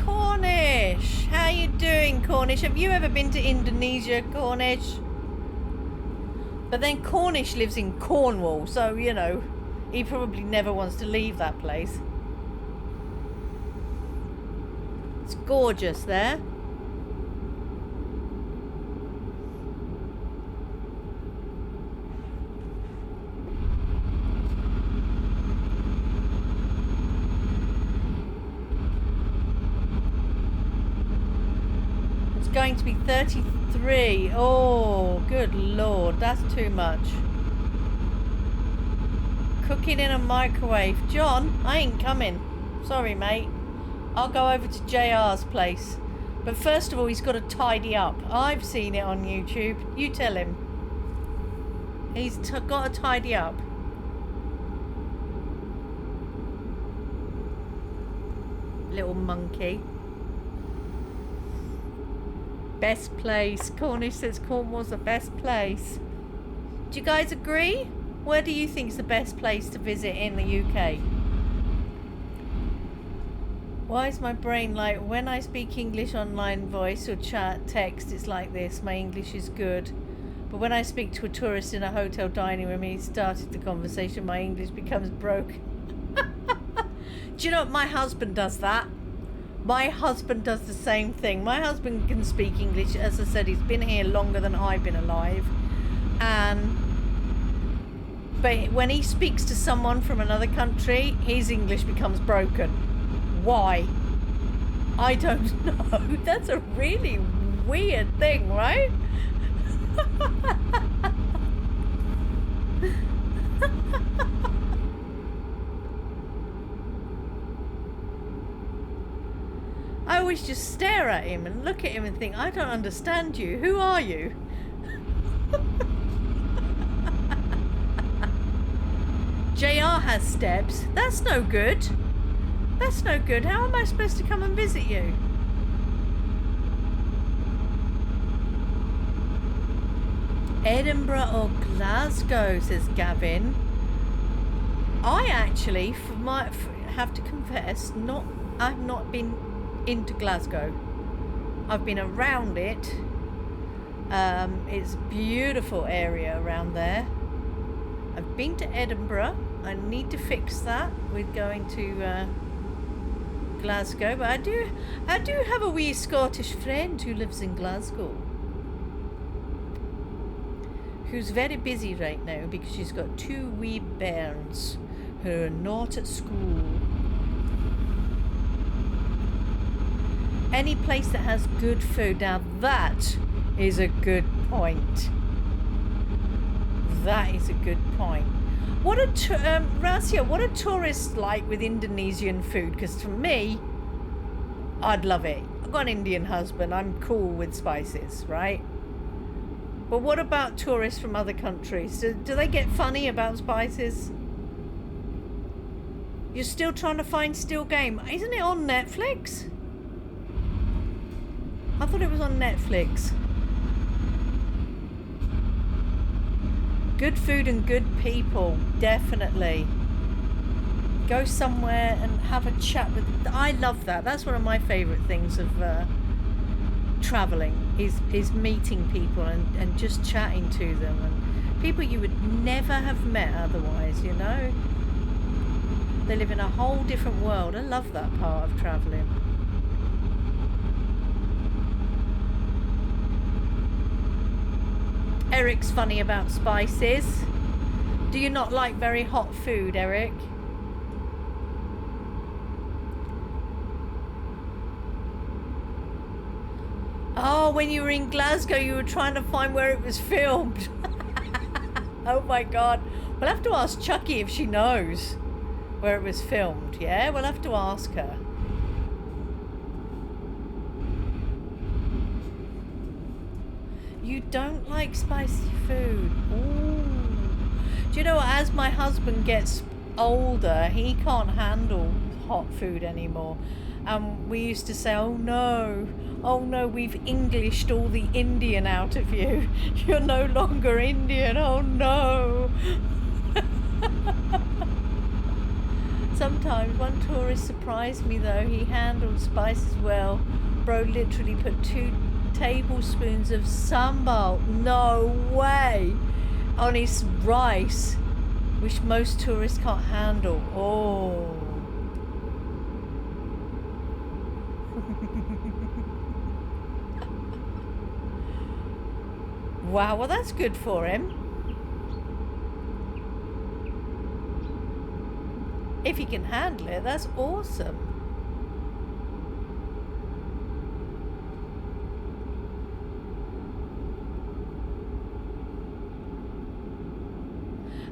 Cornish! How you doing, Cornish? Have you ever been to Indonesia, Cornish? But then Cornish lives in Cornwall, so, you know, he probably never wants to leave that place. It's gorgeous there. going to be 33. Oh, good lord, that's too much. Cooking in a microwave. John, I ain't coming. Sorry, mate. I'll go over to JR's place. But first of all, he's got to tidy up. I've seen it on YouTube. You tell him. He's got to tidy up. Little monkey. Best place. Cornish says Cornwall's the best place. Do you guys agree? Where do you think is the best place to visit in the UK? Why is my brain like, when I speak English online, voice or chat, text, it's like this. My English is good. But when I speak to a tourist in a hotel dining room and he started the conversation, my English becomes broken. Do you know what? My husband does that. My husband does the same thing. My husband can speak English. As I said, he's been here longer than I've been alive. But when he speaks to someone from another country, his English becomes broken. Why? I don't know. That's a really weird thing, right? I always just stare at him and look at him and think, I don't understand you. Who are you? JR has steps. That's no good. That's no good. How am I supposed to come and visit you? Edinburgh or Glasgow, says Gavin. I actually, have to confess, I've not been into Glasgow. I've been around it. It's a beautiful area around there. I've been to Edinburgh. I need to fix that with going to Glasgow, but I do have a wee Scottish friend who lives in Glasgow, who's very busy right now because she's got 2 wee bairns who are not at school. Any place that has good food, now that is a good point. That is a good point. What are Rasia, what are tourists like with Indonesian food? Because for me, I'd love it. I've got an Indian husband. I'm cool with spices, right? But what about tourists from other countries? Do they get funny about spices? You're still trying to find Still Game. Isn't it on Netflix? I thought it was on Netflix. Good food and good people, definitely. Go somewhere and have a chat with... I love that. That's one of my favourite things of travelling, is meeting people and just chatting to them. And people you would never have met otherwise, you know? They live in a whole different world. I love that part of travelling. Eric's funny about spices. Do you not like very hot food, Eric? Oh, when you were in Glasgow, you were trying to find where it was filmed. Oh my God. We'll have to ask Chucky if she knows where it was filmed, yeah? We'll have to ask her. You don't like spicy food. Ooh. Do you know what? As my husband gets older, he can't handle hot food anymore. We used to say, oh no, we've Englished all the Indian out of you. You're no longer Indian. Oh no. Sometimes one tourist surprised me though. He handled spices well. Bro literally put 2 tablespoons of sambal, no way, on his rice, which most tourists can't handle. Oh. Wow, well that's good for him. If he can handle it, that's awesome.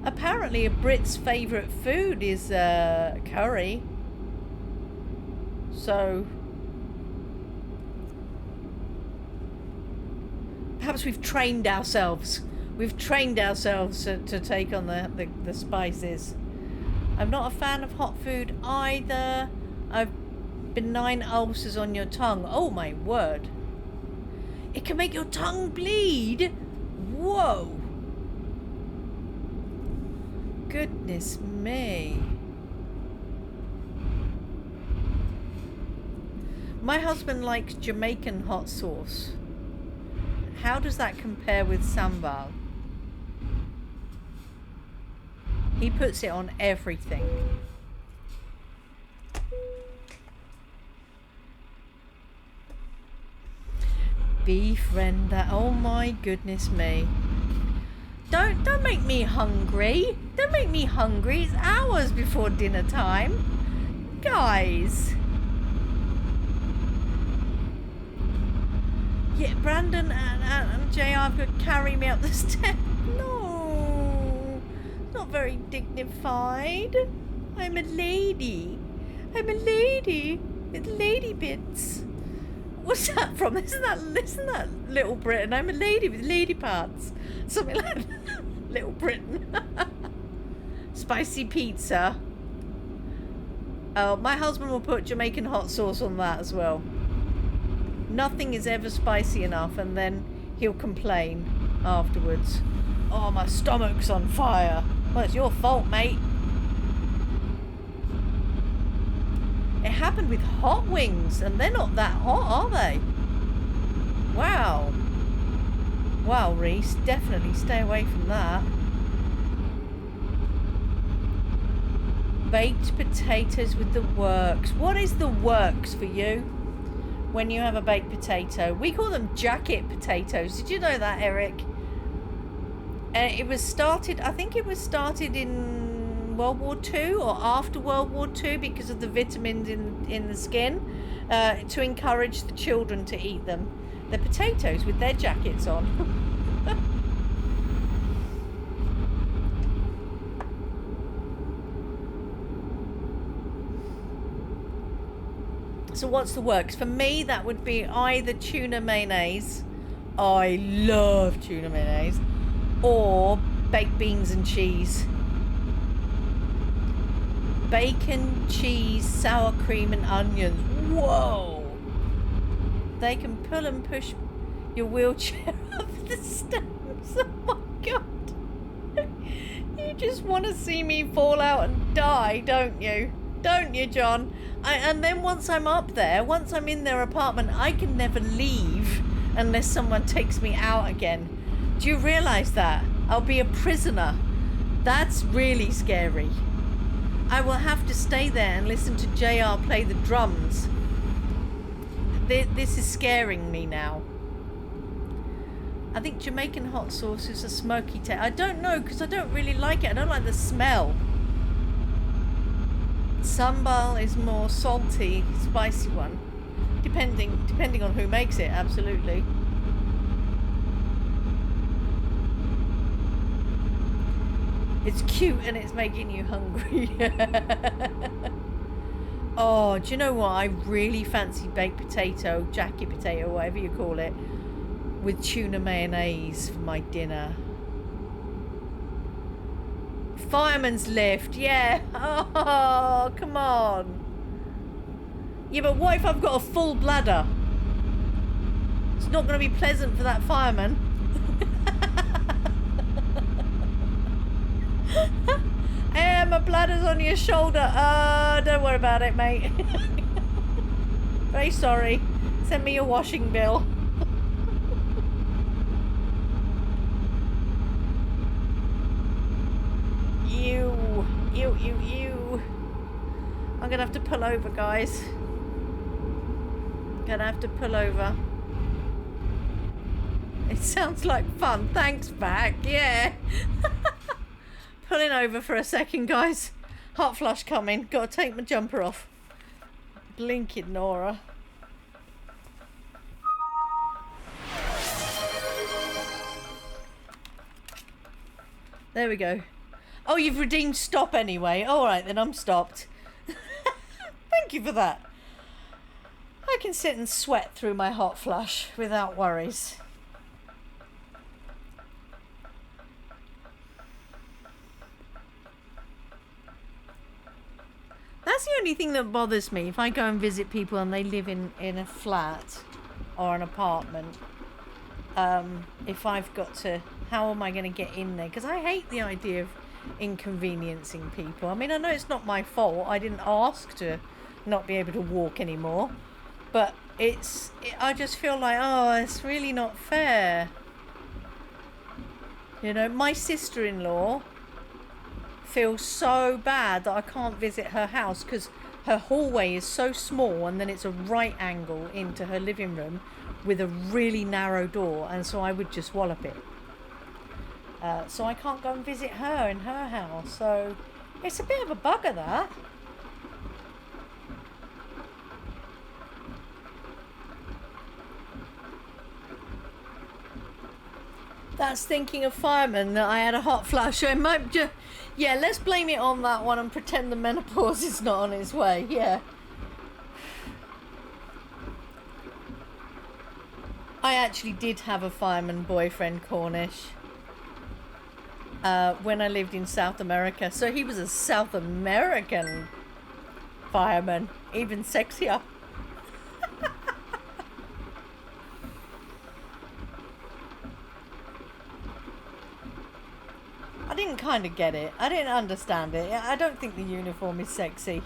Apparently a Brit's favourite food is curry. So perhaps we've trained ourselves. We've trained ourselves to take on the spices. I'm not a fan of hot food either. I've benign ulcers on your tongue. Oh my word. It can make your tongue bleed. Whoa. Goodness me. My husband likes Jamaican hot sauce. How does that compare with sambal? He puts it on everything. Beef render. Oh my goodness me. Don't make me hungry. Don't make me hungry. It's hours before dinner time. Guys. Yeah, Brandon and JR could carry me up the steps. No. Not very dignified. I'm a lady. I'm a lady with lady bits. What's that from? Isn't that Little Britain? I'm a lady with lady parts. Something like that. Little Britain. Spicy pizza. Oh, my husband will put Jamaican hot sauce on that as well. Nothing is ever spicy enough, and then he'll complain afterwards. Oh, my stomach's on fire. Well, it's your fault, mate. It happened with hot wings, and they're not that hot, are they? Wow. Wow, Reese, definitely stay away from that. Baked potatoes with the works. What is the works for you when you have a baked potato? We call them jacket potatoes. Did you know that, Eric? It was started, I think it was started in World War II or after World War II because of the vitamins in the skin, to encourage the children to eat them. The potatoes with their jackets on. So what's the works? For me, that would be either tuna mayonnaise. I love tuna mayonnaise. Or baked beans and cheese. Bacon, cheese, sour cream and onions. Whoa! They can pull and push your wheelchair up the steps. Oh my god. You just want to see me fall out and die, don't you? Don't you, John? And then once I'm up there, once I'm in their apartment, I can never leave unless someone takes me out again. Do you realise that? I'll be a prisoner. That's really scary. I will have to stay there and listen to JR play the drums. This is scaring me now. I think Jamaican hot sauce is a smoky taste. I don't know, because I don't really like it. I don't like the smell. Sambal is more salty, spicy one. Depending on who makes it, absolutely. It's cute and it's making you hungry. Oh, do you know what? I really fancy baked potato, jacket potato, whatever you call it, with tuna mayonnaise for my dinner. Fireman's lift, yeah. Oh, come on. Yeah, but what if I've got a full bladder? It's not going to be pleasant for that fireman. Hey, my bladder's on your shoulder. Don't worry about it, mate. Very sorry. Send me your washing bill. You. I'm gonna have to pull over, guys. Gonna have to pull over. It sounds like fun. Thanks, back. Yeah. Pulling over for a second, guys. Hot flush coming. Gotta take my jumper off. Blinking Nora. There we go. Oh, you've redeemed stop anyway. All right, then I'm stopped. Thank you for that. I can sit and sweat through my hot flush without worries. That's the only thing that bothers me. If I go and visit people and they live in a flat or an apartment, if I've got to, how am I going to get in there? Because I hate the idea of inconveniencing people. I mean, I know it's not my fault. I didn't ask to not be able to walk anymore. But I just feel like, oh, it's really not fair. You know, my sister-in-law feels so bad that I can't visit her house because her hallway is so small and then it's a right angle into her living room with a really narrow door, and so I would just wallop it. So I can't go and visit her in her house. So it's a bit of a bugger, that. That's thinking of firemen that I had a hot flush. I might just, yeah, let's blame it on that one and pretend the menopause is not on its way. Yeah. I actually did have a fireman boyfriend, Cornish, when I lived in South America. So he was a South American fireman, even sexier. I didn't kind of get it. I didn't understand it. I don't think the uniform is sexy.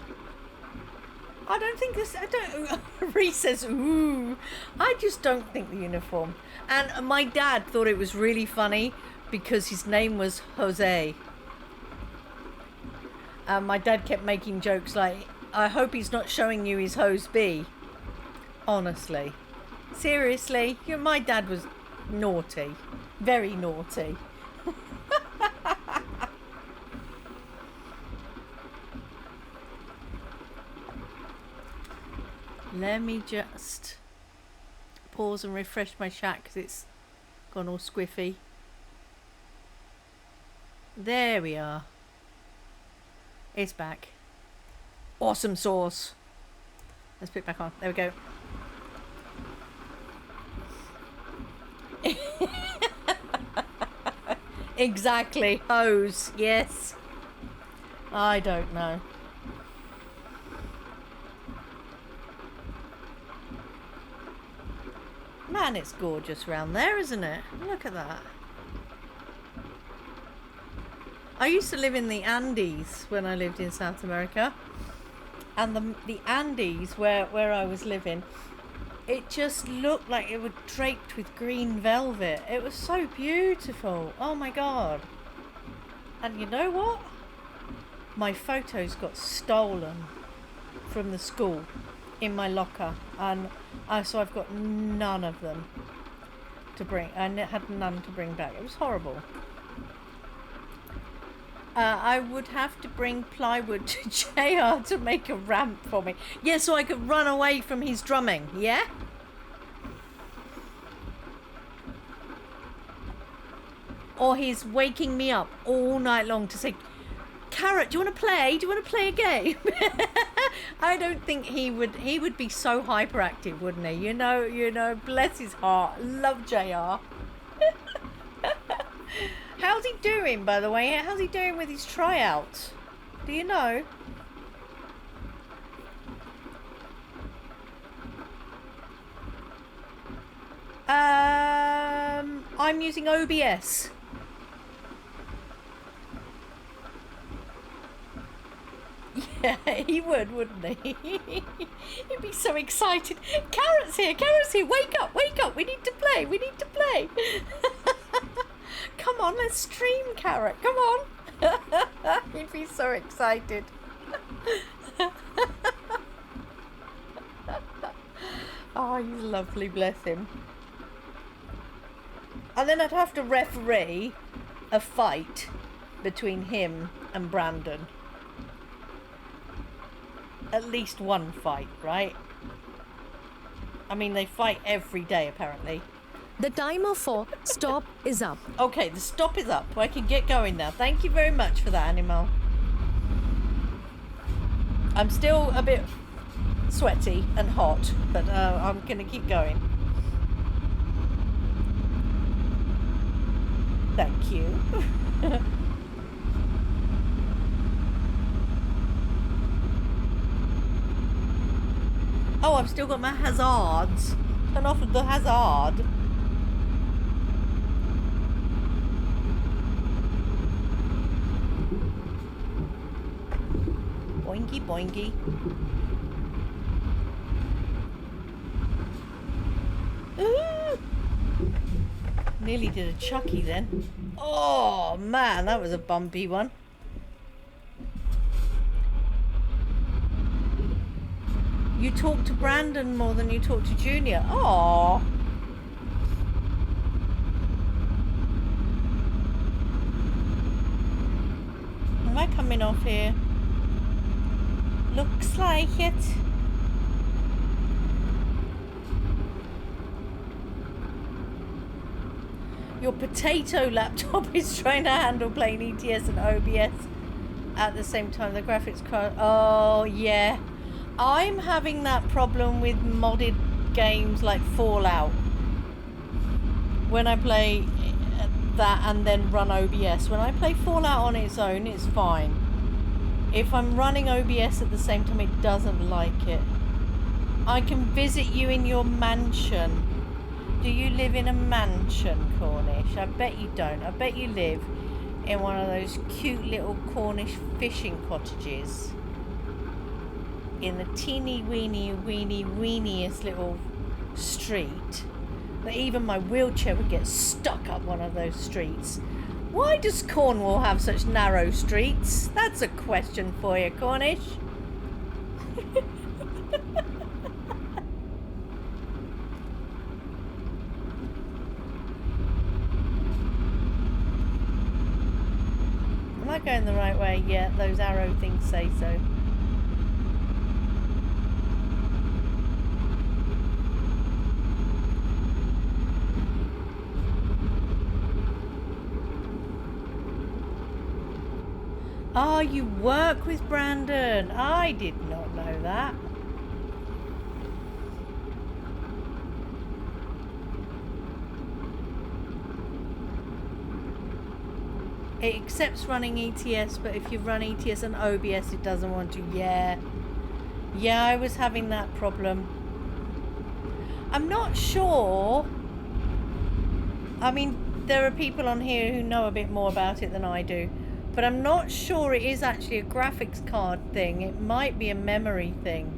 I don't think this. I don't. Reese says, "Ooh." I just don't think the uniform. And my dad thought it was really funny because his name was Jose. And my dad kept making jokes like, "I hope he's not showing you his hose B." Honestly, seriously, my dad was naughty, very naughty. Let me just pause and refresh my chat because it's gone all squiffy. There we are. It's back. Awesome sauce. Let's put it back on. There we go. Exactly. Hose. Yes. I don't know. Man, it's gorgeous round there, isn't it? Look at that. I used to live in the Andes when I lived in South America. And the Andes, where I was living, it just looked like it was draped with green velvet. It was so beautiful. Oh my God. And you know what? My photos got stolen from the school in my locker, and so I've got none of them to bring. I had none to bring back. It was horrible. I would have to bring plywood to JR to make a ramp for me. Yeah, so I could run away from his drumming. Yeah? Or he's waking me up all night long to say, Karrot, do you want to play? Do you want to play a game? I don't think he would be so hyperactive, wouldn't he? You know, bless his heart. Love JR. How's he doing, by the way? How's he doing with his tryouts? Do you know? I'm using OBS. Yeah, he would, wouldn't he? He'd be so excited. Karrot's here, wake up, we need to play, Come on, let's stream, Karrot, come on. He'd be so excited. Oh, he's lovely, bless him. And then I'd have to referee a fight between him and Brandon. At least one fight, right? I mean, they fight every day, apparently. The timer for stop is up. Okay, the stop is up. I can get going now. Thank you very much for that, animal. I'm still a bit sweaty and hot, but I'm going to keep going. Thank you. Oh, I've still got my hazards. Turn off the hazard. Boinky boinky. Ooh. Nearly did a Chucky then. Oh man, that was a bumpy one. You talk to Brandon more than you talk to Junior. Oh. Am I coming off here? Looks like it. Your potato laptop is trying to handle playing ETS and OBS at the same time. The graphics card. Oh, yeah. I'm having that problem with modded games like Fallout. When I play that and then run OBS. When I play Fallout on its own, it's fine. If I'm running OBS at the same time, it doesn't like it. I can visit you in your mansion. Do you live in a mansion, Cornish? I bet you don't. I bet you live in one of those cute little Cornish fishing cottages. In the teeny weeniest little street. That even my wheelchair would get stuck up one of those streets. Why does Cornwall have such narrow streets? That's a question for you, Cornish. Am I going the right way? Yeah, those arrow things say so. Ah, you work with Brandon. I did not know that. It accepts running ETS, but if you run ETS and OBS, it doesn't want to. Yeah. Yeah, I was having that problem. I'm not sure. I mean, there are people on here who know a bit more about it than I do. But I'm not sure it is actually a graphics card thing. It might be a memory thing.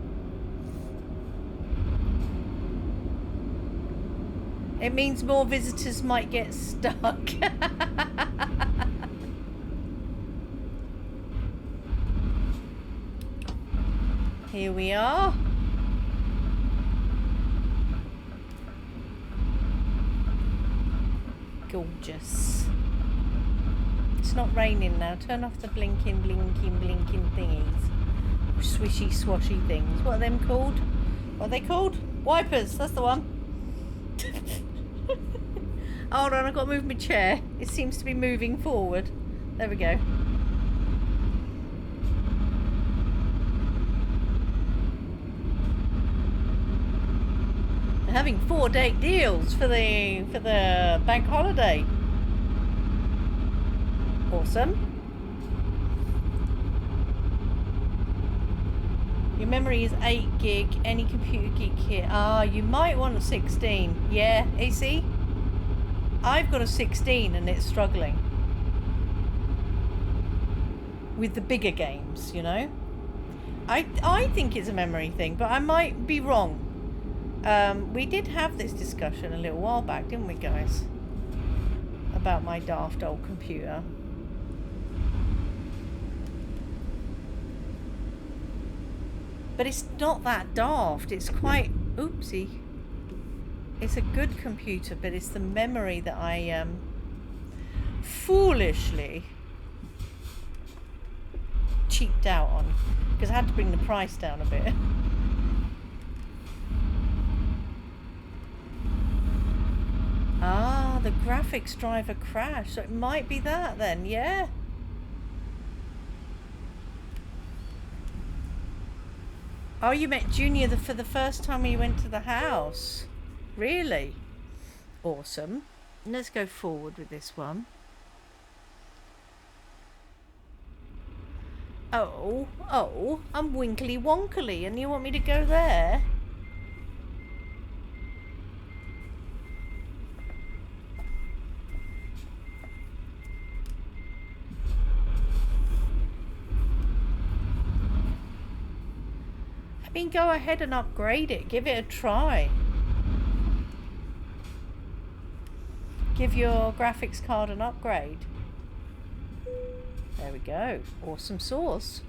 It means more visitors might get stuck. Here we are. Gorgeous. It's not raining now. Turn off the blinking thingies. Swishy swashy things. What are them called? What are they called? Wipers. That's the one. Hold on, I've got to move my chair. It seems to be moving forward. There we go. They're having 4-day deals for the bank holiday. Awesome. Your memory is 8 gig. Any computer geek here? Ah, you might want a 16. Yeah, AC? I've got a 16 and it's struggling. With the bigger games, you know? I think it's a memory thing, but I might be wrong. We did have this discussion a little while back, didn't we, guys? About my daft old computer. But it's not that daft. It's quite... Oopsie. It's a good computer, but it's the memory that I foolishly cheaped out on. Because I had to bring the price down a bit. the graphics driver crashed. So it might be that then, yeah? Oh, you met Junior for the first time when you went to the house. Really? Awesome. Let's go forward with this one. Oh, I'm winkly wonkly and you want me to go there? I mean, go ahead and upgrade it. Give it a try. Give your graphics card an upgrade. There we go. Awesome sauce.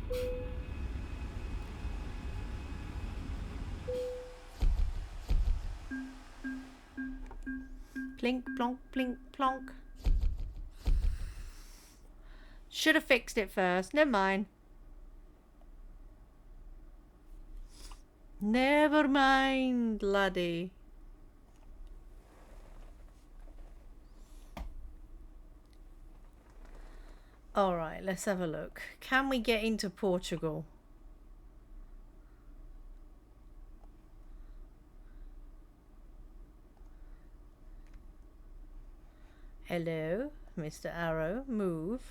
Plink, plonk, plink, plonk. Should have fixed it first. Never mind. Never mind, laddie. Alright, let's have a look. Can we get into Portugal? Hello, Mr. Arrow. Move.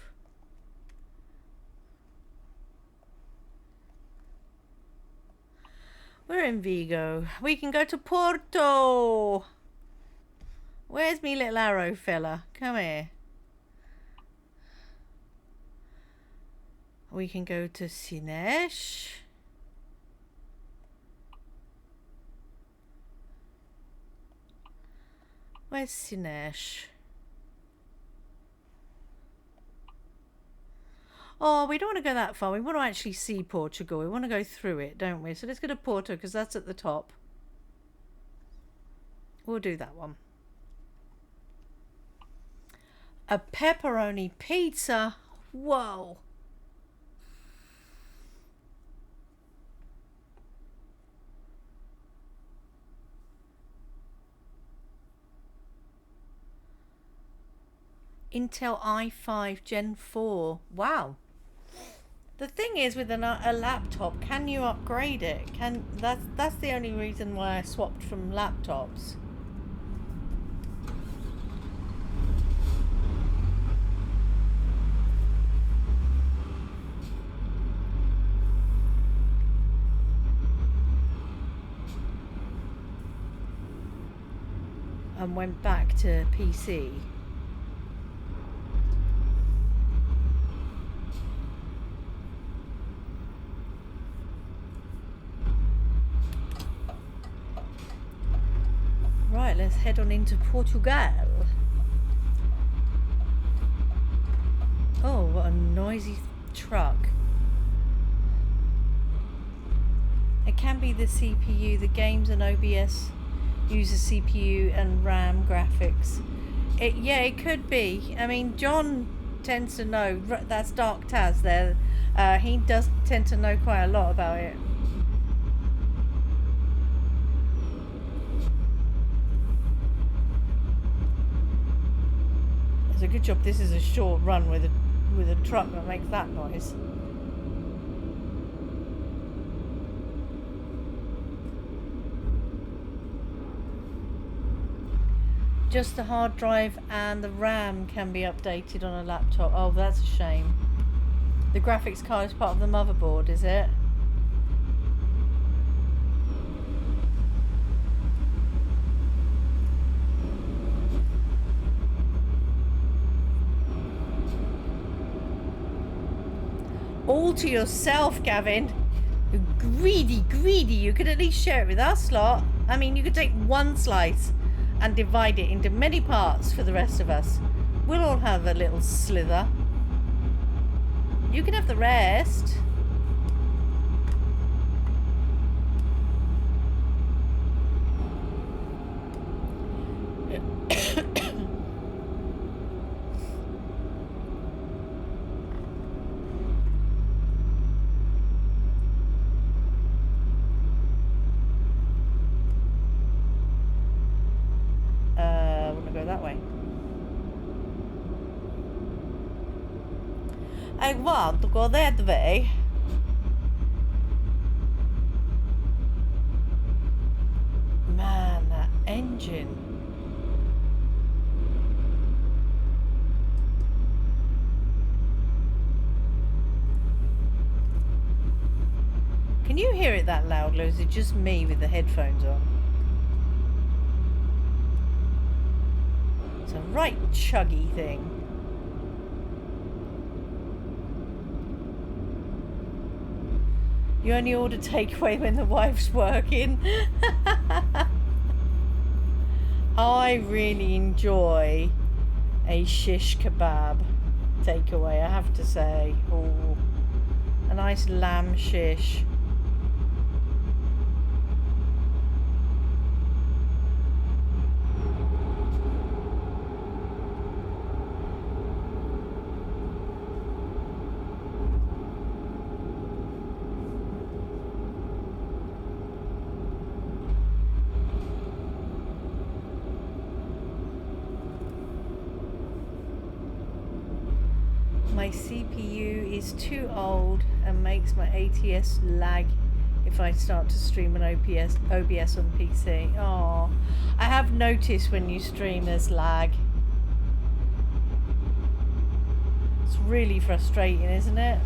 We're in Vigo. We can go to Porto. Where's me little arrow fella? Come here. We can go to Sinesh. Where's Sinesh? Oh, we don't want to go that far. We want to actually see Portugal. We want to go through it, don't we? So let's go to Porto because that's at the top. We'll do that one. A pepperoni pizza. Whoa. Intel i5 Gen 4. Wow. The thing is with a laptop, can you upgrade it? That's the only reason why I swapped from laptops. And went back to PC. Right, let's head on into Portugal. Oh, what a noisy truck. It can be the CPU. The games and OBS use a CPU and RAM graphics. Yeah, it could be. I mean, John tends to know. That's Dark Taz there. He does tend to know quite a lot about it. It's a good job this is a short run with a truck that makes that noise. Just the hard drive and the RAM can be updated on a laptop. Oh, that's a shame. The graphics card is part of the motherboard, is it? All to yourself, Gavin. You're greedy. You could at least share it with us lot. I mean, you could take one slice and divide it into many parts for the rest of us. We'll all have a little slither. You can have the rest. Go that way. guardo, godetevi. Man, that engine. Can you hear it that loud, or is it just me with the headphones on? It's a right chuggy thing. You only order takeaway when the wife's working. I really enjoy a shish kebab takeaway, I have to say. Oh, a nice lamb shish. My CPU is too old and makes my ATS lag if I start to stream an OBS on PC. Oh, I have noticed when you stream there's lag. It's really frustrating, isn't it?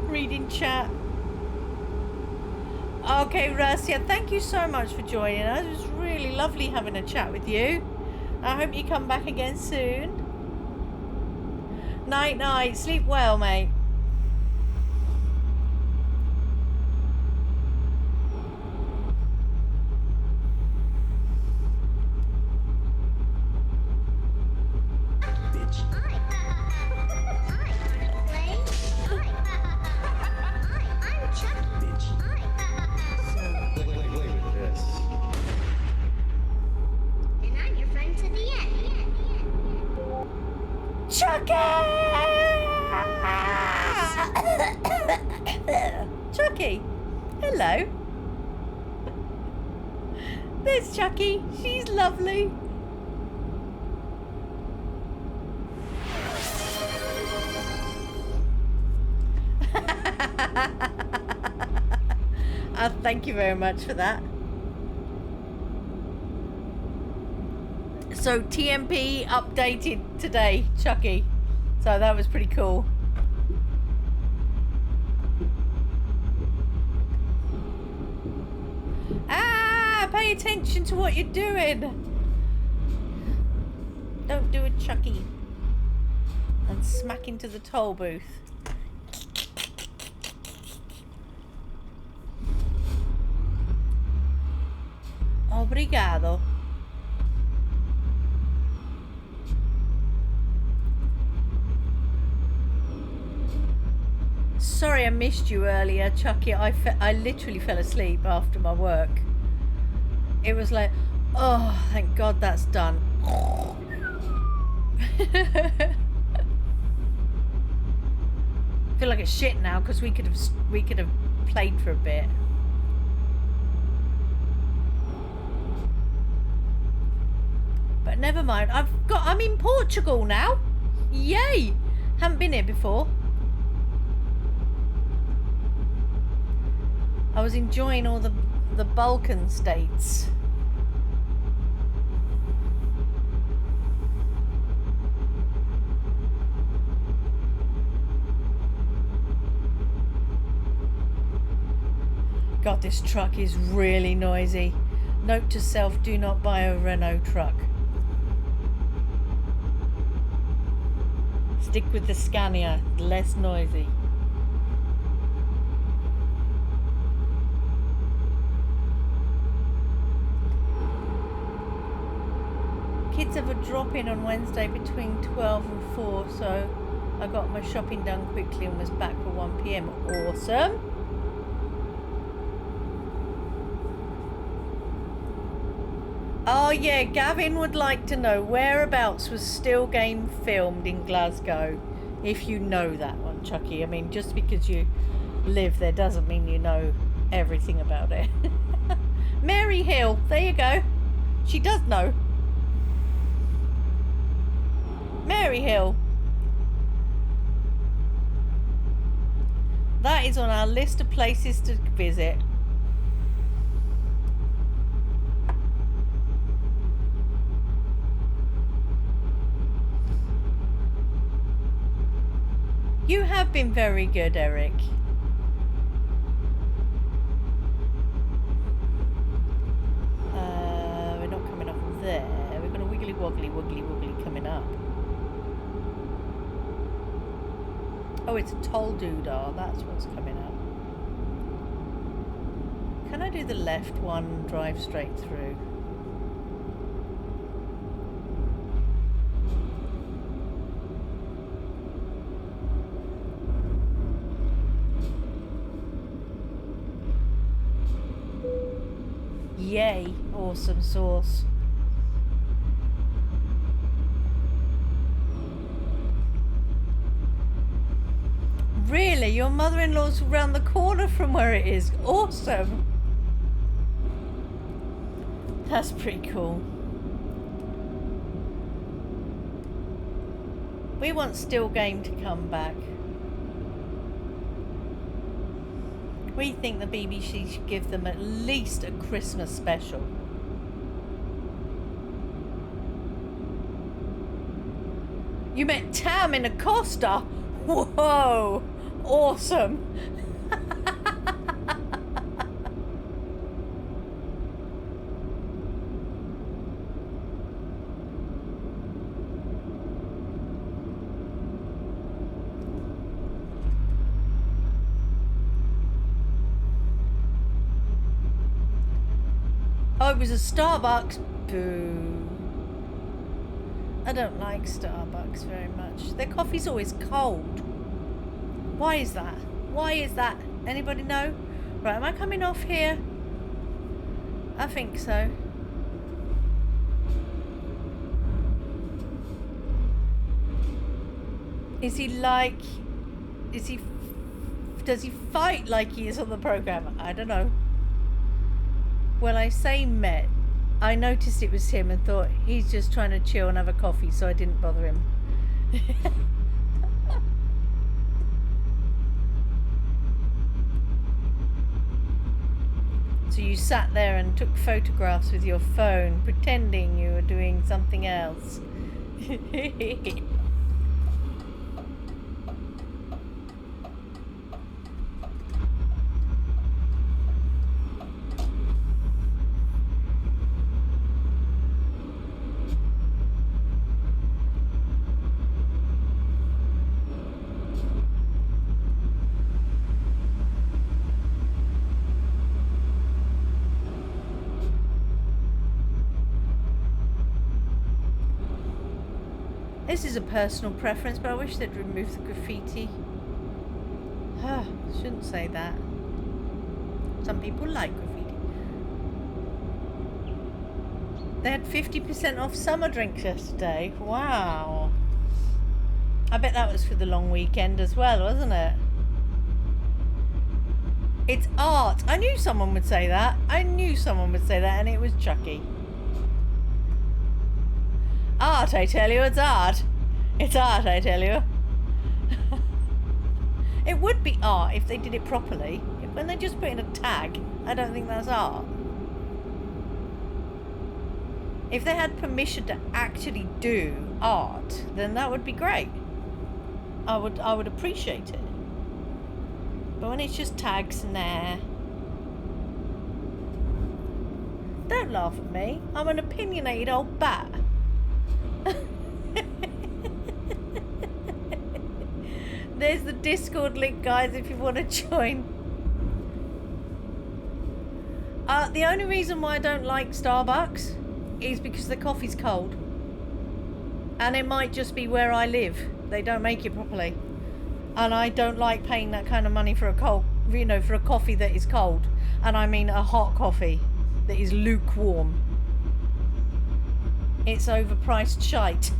Reading chat. Okay, Russia, thank you so much for joining us. It was really lovely having a chat with you. I hope you come back again soon. Night, night. Sleep well, mate. Chucky, hello. There's Chucky. She's lovely. Thank you very much for that. So TMP updated today, Chucky. So that was pretty cool. Pay attention to what you're doing. Don't do it, Chucky. And smack into the toll booth. Obrigado. Sorry I missed you earlier, Chucky. I literally fell asleep after my work. It was like, oh, thank God that's done. I feel like a shit now because we could have played for a bit. But never mind. I'm in Portugal now. Yay! Haven't been here before. I was enjoying all the Balkan states. God, this truck is really noisy. Note to self, do not buy a Renault truck. Stick with the Scania, less noisy. Kids have a drop-in on Wednesday between 12 and 4, so I got my shopping done quickly and was back for 1 p.m. Awesome. Oh yeah, Gavin would like to know whereabouts was Still Game filmed in Glasgow. If you know that one, Chucky. I mean, just because you live there doesn't mean you know everything about it. Mary Hill, there you go. She does know. Mary Hill. That is on our list of places to visit. You have been very good, Eric. We're not coming up there. We're going to wiggly woggly, wiggly woggly coming up. Oh, it's a toll doodah. That's what's coming up. Can I do the left one, drive straight through? Yay, awesome sauce. Really? Your mother-in-law's around the corner from where it is? Awesome. That's pretty cool. We want Still Game to come back. We think the BBC should give them at least a Christmas special. You met Tam in a Costa? Whoa! Awesome! Oh, it was a Starbucks. Boo. I don't like Starbucks very much. Their coffee's always cold. Why is that? Why is that? Anybody know? Right, am I coming off here? I think so. Is he like... Does he fight like he is on the programme? I don't know. When I say met, I noticed it was him and thought he's just trying to chill and have a coffee, so I didn't bother him. So you sat there and took photographs with your phone, pretending you were doing something else. This is a personal preference, but I wish they'd remove the graffiti. Shouldn't say that. Some people like graffiti. They had 50% off summer drinks yesterday. Wow. I bet that was for the long weekend as well, wasn't it? It's art. I knew someone would say that. I knew someone would say that, and it was Chucky. Art, I tell you, it's art. It's art, I tell you. It would be art if they did it properly. When they just put in a tag, I don't think that's art. If they had permission to actually do art, then that would be great. I would appreciate it. But when it's just tags, nah. Don't laugh at me. I'm an opinionated old bat. There's the Discord link, guys, if you want to join. The only reason why I don't like Starbucks is because the coffee's cold. And it might just be where I live. They don't make it properly. And I don't like paying that kind of money for a cold, you know, for a coffee that is cold. And I mean a hot coffee that is lukewarm. It's overpriced shite.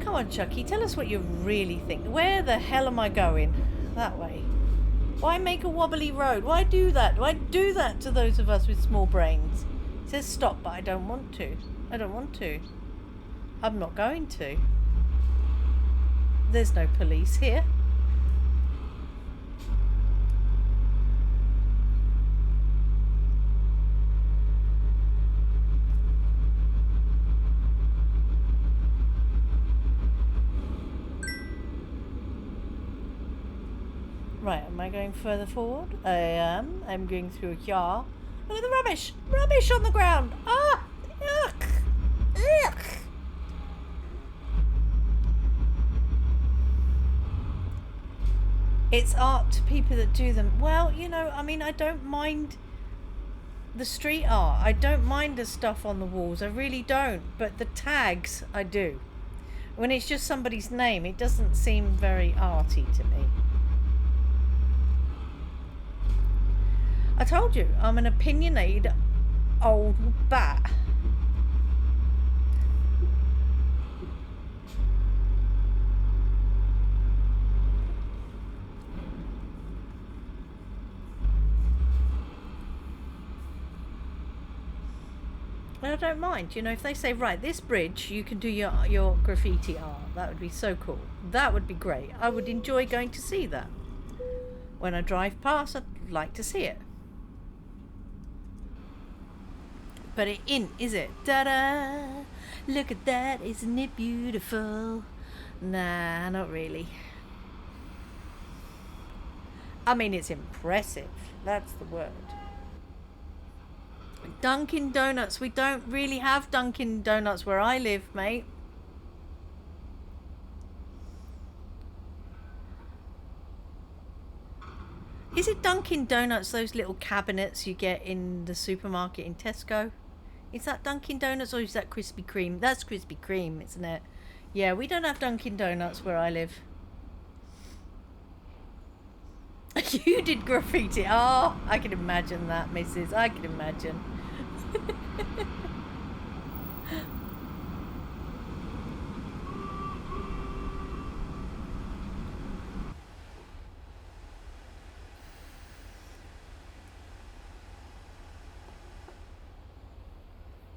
Come on, Chucky, tell us what you really think. Where the hell am I going? That way. Why make a wobbly road? Why do that? Why do that to those of us with small brains? It says stop, but I don't want to. I don't want to. I'm not going to. There's no police here. Right, am I going further forward? I am. I'm going through here. Look at the rubbish! Rubbish on the ground! Ah! Yuck! Yuck! It's art to people that do them. Well, you know, I mean, I don't mind the street art. I don't mind the stuff on the walls. I really don't. But the tags, I do. When it's just somebody's name, it doesn't seem very arty to me. I told you, I'm an opinionated old bat. And I don't mind, you know, if they say, right, this bridge, you can do your graffiti art. That would be so cool. That would be great. I would enjoy going to see that. When I drive past, I'd like to see it. But it ain't, is it? Ta-da! Look at that, isn't it beautiful? Nah, not really. I mean, it's impressive. That's the word. Dunkin' Donuts. We don't really have Dunkin' Donuts where I live, mate. Is it Dunkin' Donuts, those little cabinets you get in the supermarket in Tesco? Is that Dunkin' Donuts or is that Krispy Kreme? That's Krispy Kreme, isn't it? Yeah, we don't have Dunkin' Donuts where I live. You did graffiti. Oh, I can imagine that, missus. I can imagine.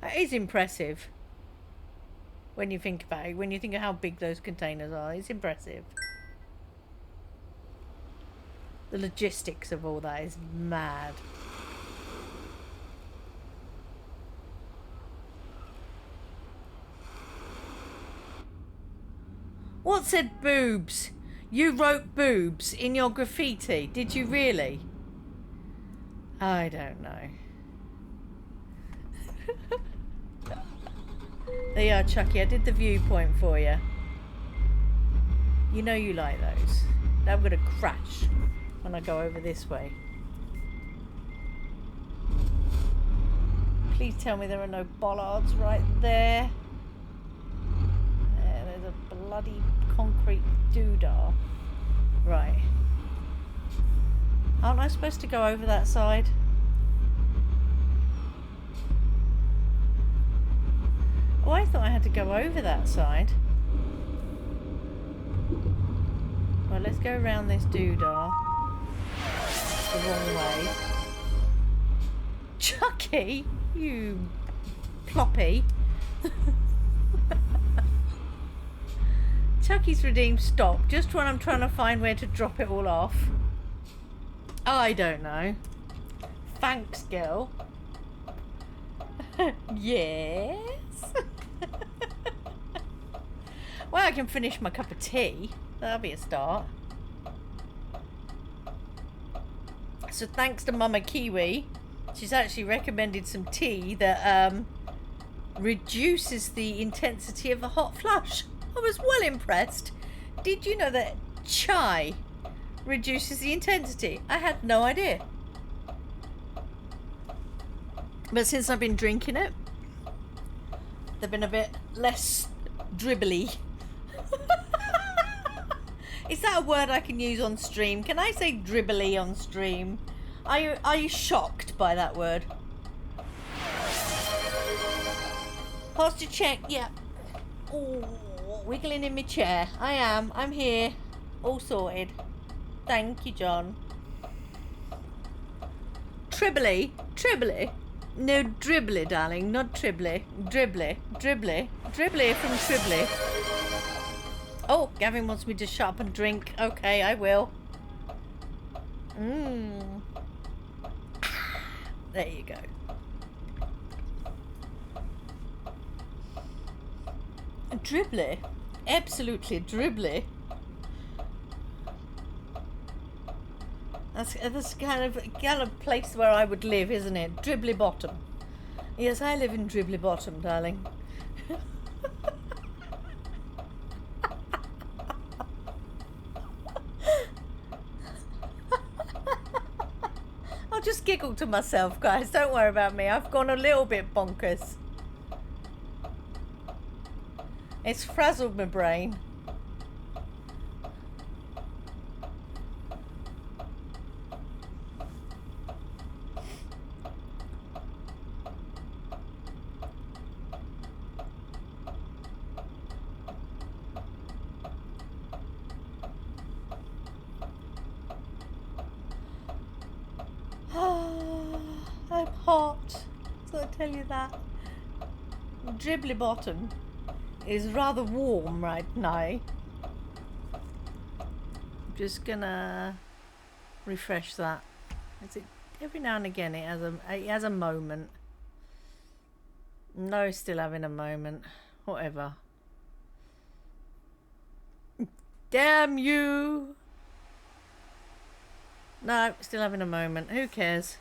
That is impressive. When you think about it, when you think of how big those containers are, it's impressive. The logistics of all that is mad. What said boobs? You wrote boobs in your graffiti. Did you really? I don't know. There you are, Chucky. I did the viewpoint for you. You know you like those. Now I'm going to crash when I go over this way. Please tell me there are no bollards right there. There's a bloody concrete doodah. Right. Aren't I supposed to go over that side? Oh, I thought I had to go over that side. Well, let's go around this doodah. The wrong way. Chucky, you ploppy. Chucky's redeemed stop just when I'm trying to find where to drop it all off. I don't know. Thanks, girl. Yes. Well, I can finish my cup of tea. That'll be a start. So thanks to Mama Kiwi, she's actually recommended some tea that reduces the intensity of the hot flush. I was well impressed. Did you know that chai reduces the intensity? I had no idea. But since I've been drinking it, They've been a bit less dribbly. Is that a word I can use on stream? Can I say dribbly on stream? Are you shocked by that word? Posture check, yeah. Oh, wiggling in my chair. I am. I'm here. All sorted. Thank you, John. Tribbly? Tribbly? No, dribbly, darling. Not tribbly. Dribbly. Dribbly. Dribbly from Tribbly. Oh, Gavin wants me to shut up and drink. Okay, I will. There you go. Dribbly? Absolutely dribbly. That's kind of place where I would live, isn't it? Dribbly Bottom. Yes, I live in Dribbly Bottom, darling. I'll just giggle to myself, guys. Don't worry about me. I've gone a little bit bonkers. It's frazzled my brain. I'm hot, so I tell you that. Dribbly Bottom is rather warm right now. I'm just gonna refresh that. Every now and again it has a moment. No, still having a moment. Whatever. Damn you! No, still having a moment. Who cares?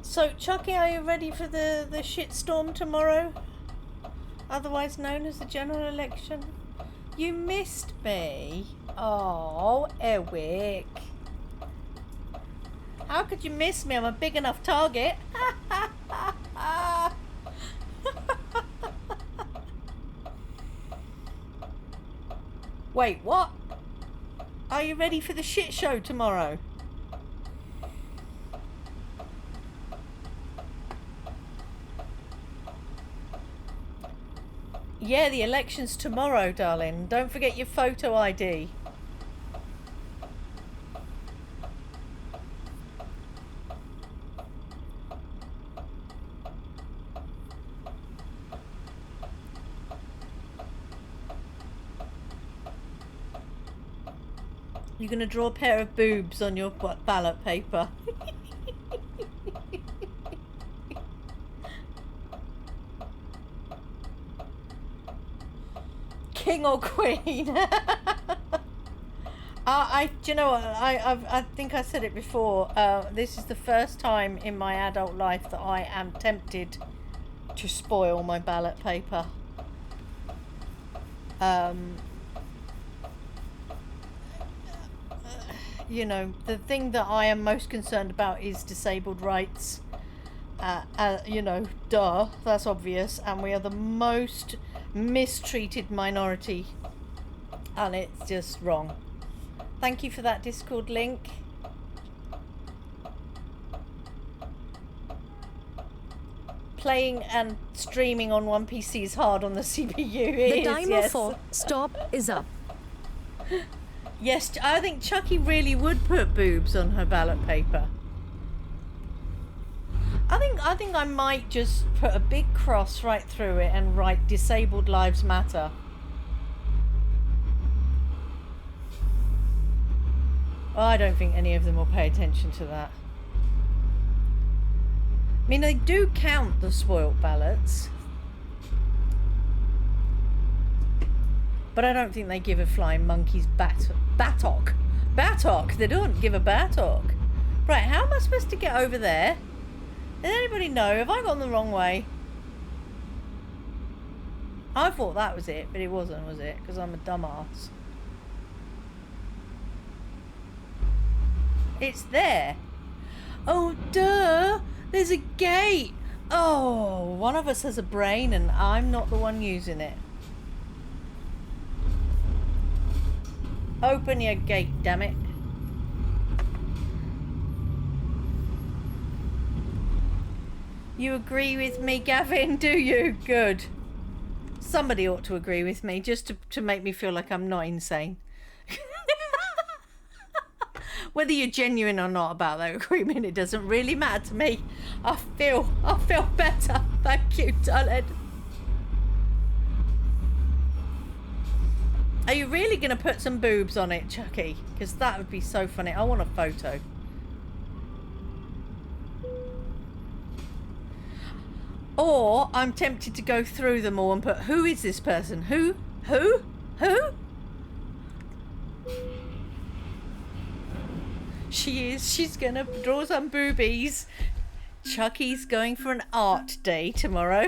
So, Chucky, are you ready for the shitstorm tomorrow? Otherwise known as the general election? You missed me. Oh, Eric. How could you miss me? I'm a big enough target. Wait, what? Are you ready for the shit show tomorrow? Yeah, the election's tomorrow, darling. Don't forget your photo ID. You're going to draw a pair of boobs on your ballot paper. King or queen? Do you know what? I think I said it before. This is the first time in my adult life that I am tempted to spoil my ballot paper. You know, the thing that I am most concerned about is disabled rights. You know, duh, that's obvious. And we are the most mistreated minority. And it's just wrong. Thank you for that Discord link. Playing and streaming on one PC is hard on the CPU. The timer for stop is up. Yes, I think Chucky really would put boobs on her ballot paper. I think I might just put a big cross right through it and write "Disabled Lives Matter." Well, I don't think any of them will pay attention to that. I mean, they do count the spoilt ballots. But I don't think they give a flying monkey's battock. Battock? They don't give a battock. Right, how am I supposed to get over there? Does anybody know? Have I gone the wrong way? I thought that was it, but it wasn't, was it? Because I'm a dumbass. It's there. Oh, duh. There's a gate. Oh, one of us has a brain and I'm not the one using it. Open your gate, damn it. You agree with me, Gavin, do you? Good. Somebody ought to agree with me just to make me feel like I'm not insane. Whether you're genuine or not about that agreement, it doesn't really matter to me. I feel better. Thank you, darling. Are you really going to put some boobs on it, Chucky? Because that would be so funny. I want a photo. Or I'm tempted to go through them all and put, who is this person? Who? Who? Who? She is. She's going to draw some boobies. Chucky's going for an art day tomorrow.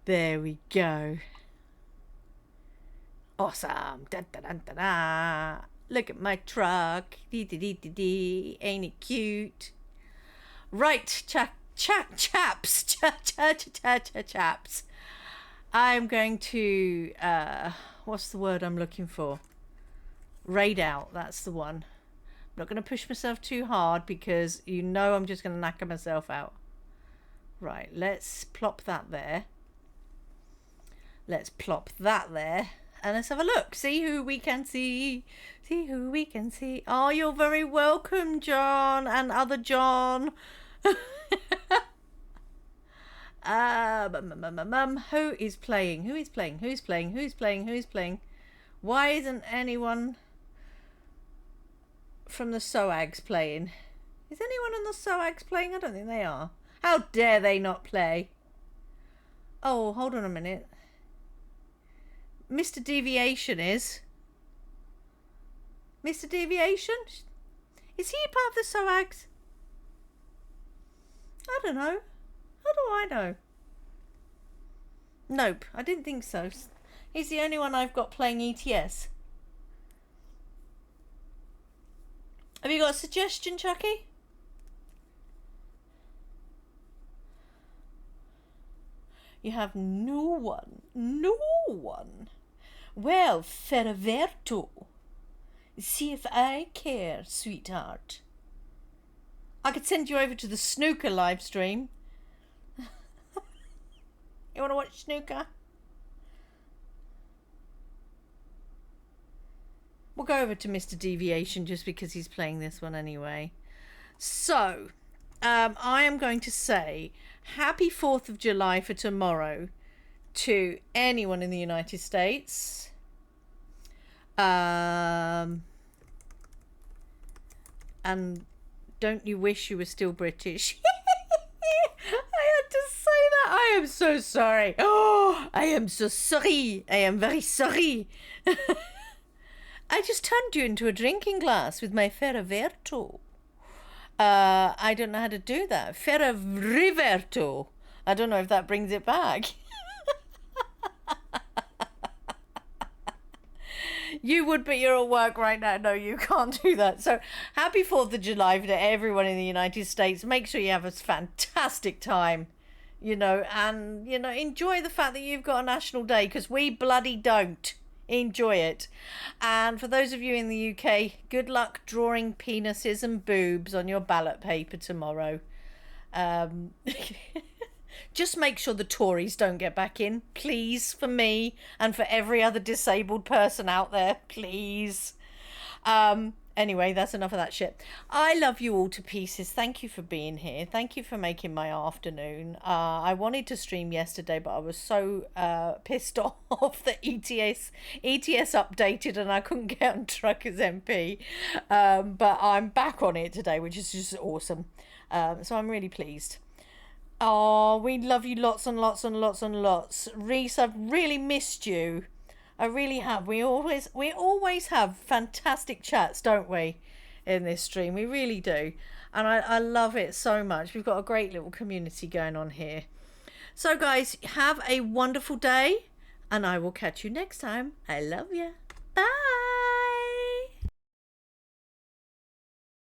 There we go. Awesome. Da, da, da, da, da. Look at my truck. Dee, dee, dee, dee, dee. Ain't it cute? Right, chaps. Chaps. I'm going to, what's the word I'm looking for? Raid out. That's the one. I'm not going to push myself too hard because you know I'm just going to knacker myself out. Right, let's plop that there. Let's plop that there. And let's have a look. See who we can see. See who we can see. Oh, you're very welcome, John. And other John. Who is playing? Who is playing? Who's playing? Who's playing? Who's playing? Why isn't anyone from the SOAGs playing? Is anyone on the SOAGs playing? I don't think they are. How dare they not play? Oh, hold on a minute. Mr. Deviation is. Mr. Deviation? Is he part of the SOAGs? I don't know. How do I know? Nope, I didn't think so. He's the only one I've got playing ETS. Have you got a suggestion, Chucky? You have no one. No one. Well, Ferverto. See if I care, sweetheart. I could send you over to the snooker live stream. You want to watch snooker? We'll go over to Mr. Deviation just because he's playing this one anyway. So, I am going to say happy 4th of July for tomorrow to anyone in the United States. And don't you wish you were still British? I had to say that. I am so sorry. Oh, I am so sorry. I am very sorry. I just turned you into a drinking glass with my Ferverto. I don't know how to do that. Ferverto. I don't know if that brings it back. You would, but you're at work right now. No, you can't do that. So happy 4th of July to everyone in the United States. Make sure you have a fantastic time, and, enjoy the fact that you've got a national day, because we bloody don't. Enjoy it. And for those of you in the UK, good luck drawing penises and boobs on your ballot paper tomorrow. Just make sure the Tories don't get back in, please, for me and for every other disabled person out there, please. Anyway, that's enough of that shit. I love you all to pieces. Thank you for being here. Thank you for making my afternoon. I wanted to stream yesterday, but I was so pissed off that ETS updated and I couldn't get on Truckers MP. But I'm back on it today, which is just awesome. So I'm really pleased. Oh, we love you lots and lots and lots and lots. Reese, I've really missed you. I really have. We always have fantastic chats, don't we, in this stream? We really do. And I love it so much. We've got a great little community going on here. So, guys, have a wonderful day. And I will catch you next time. I love you. Bye.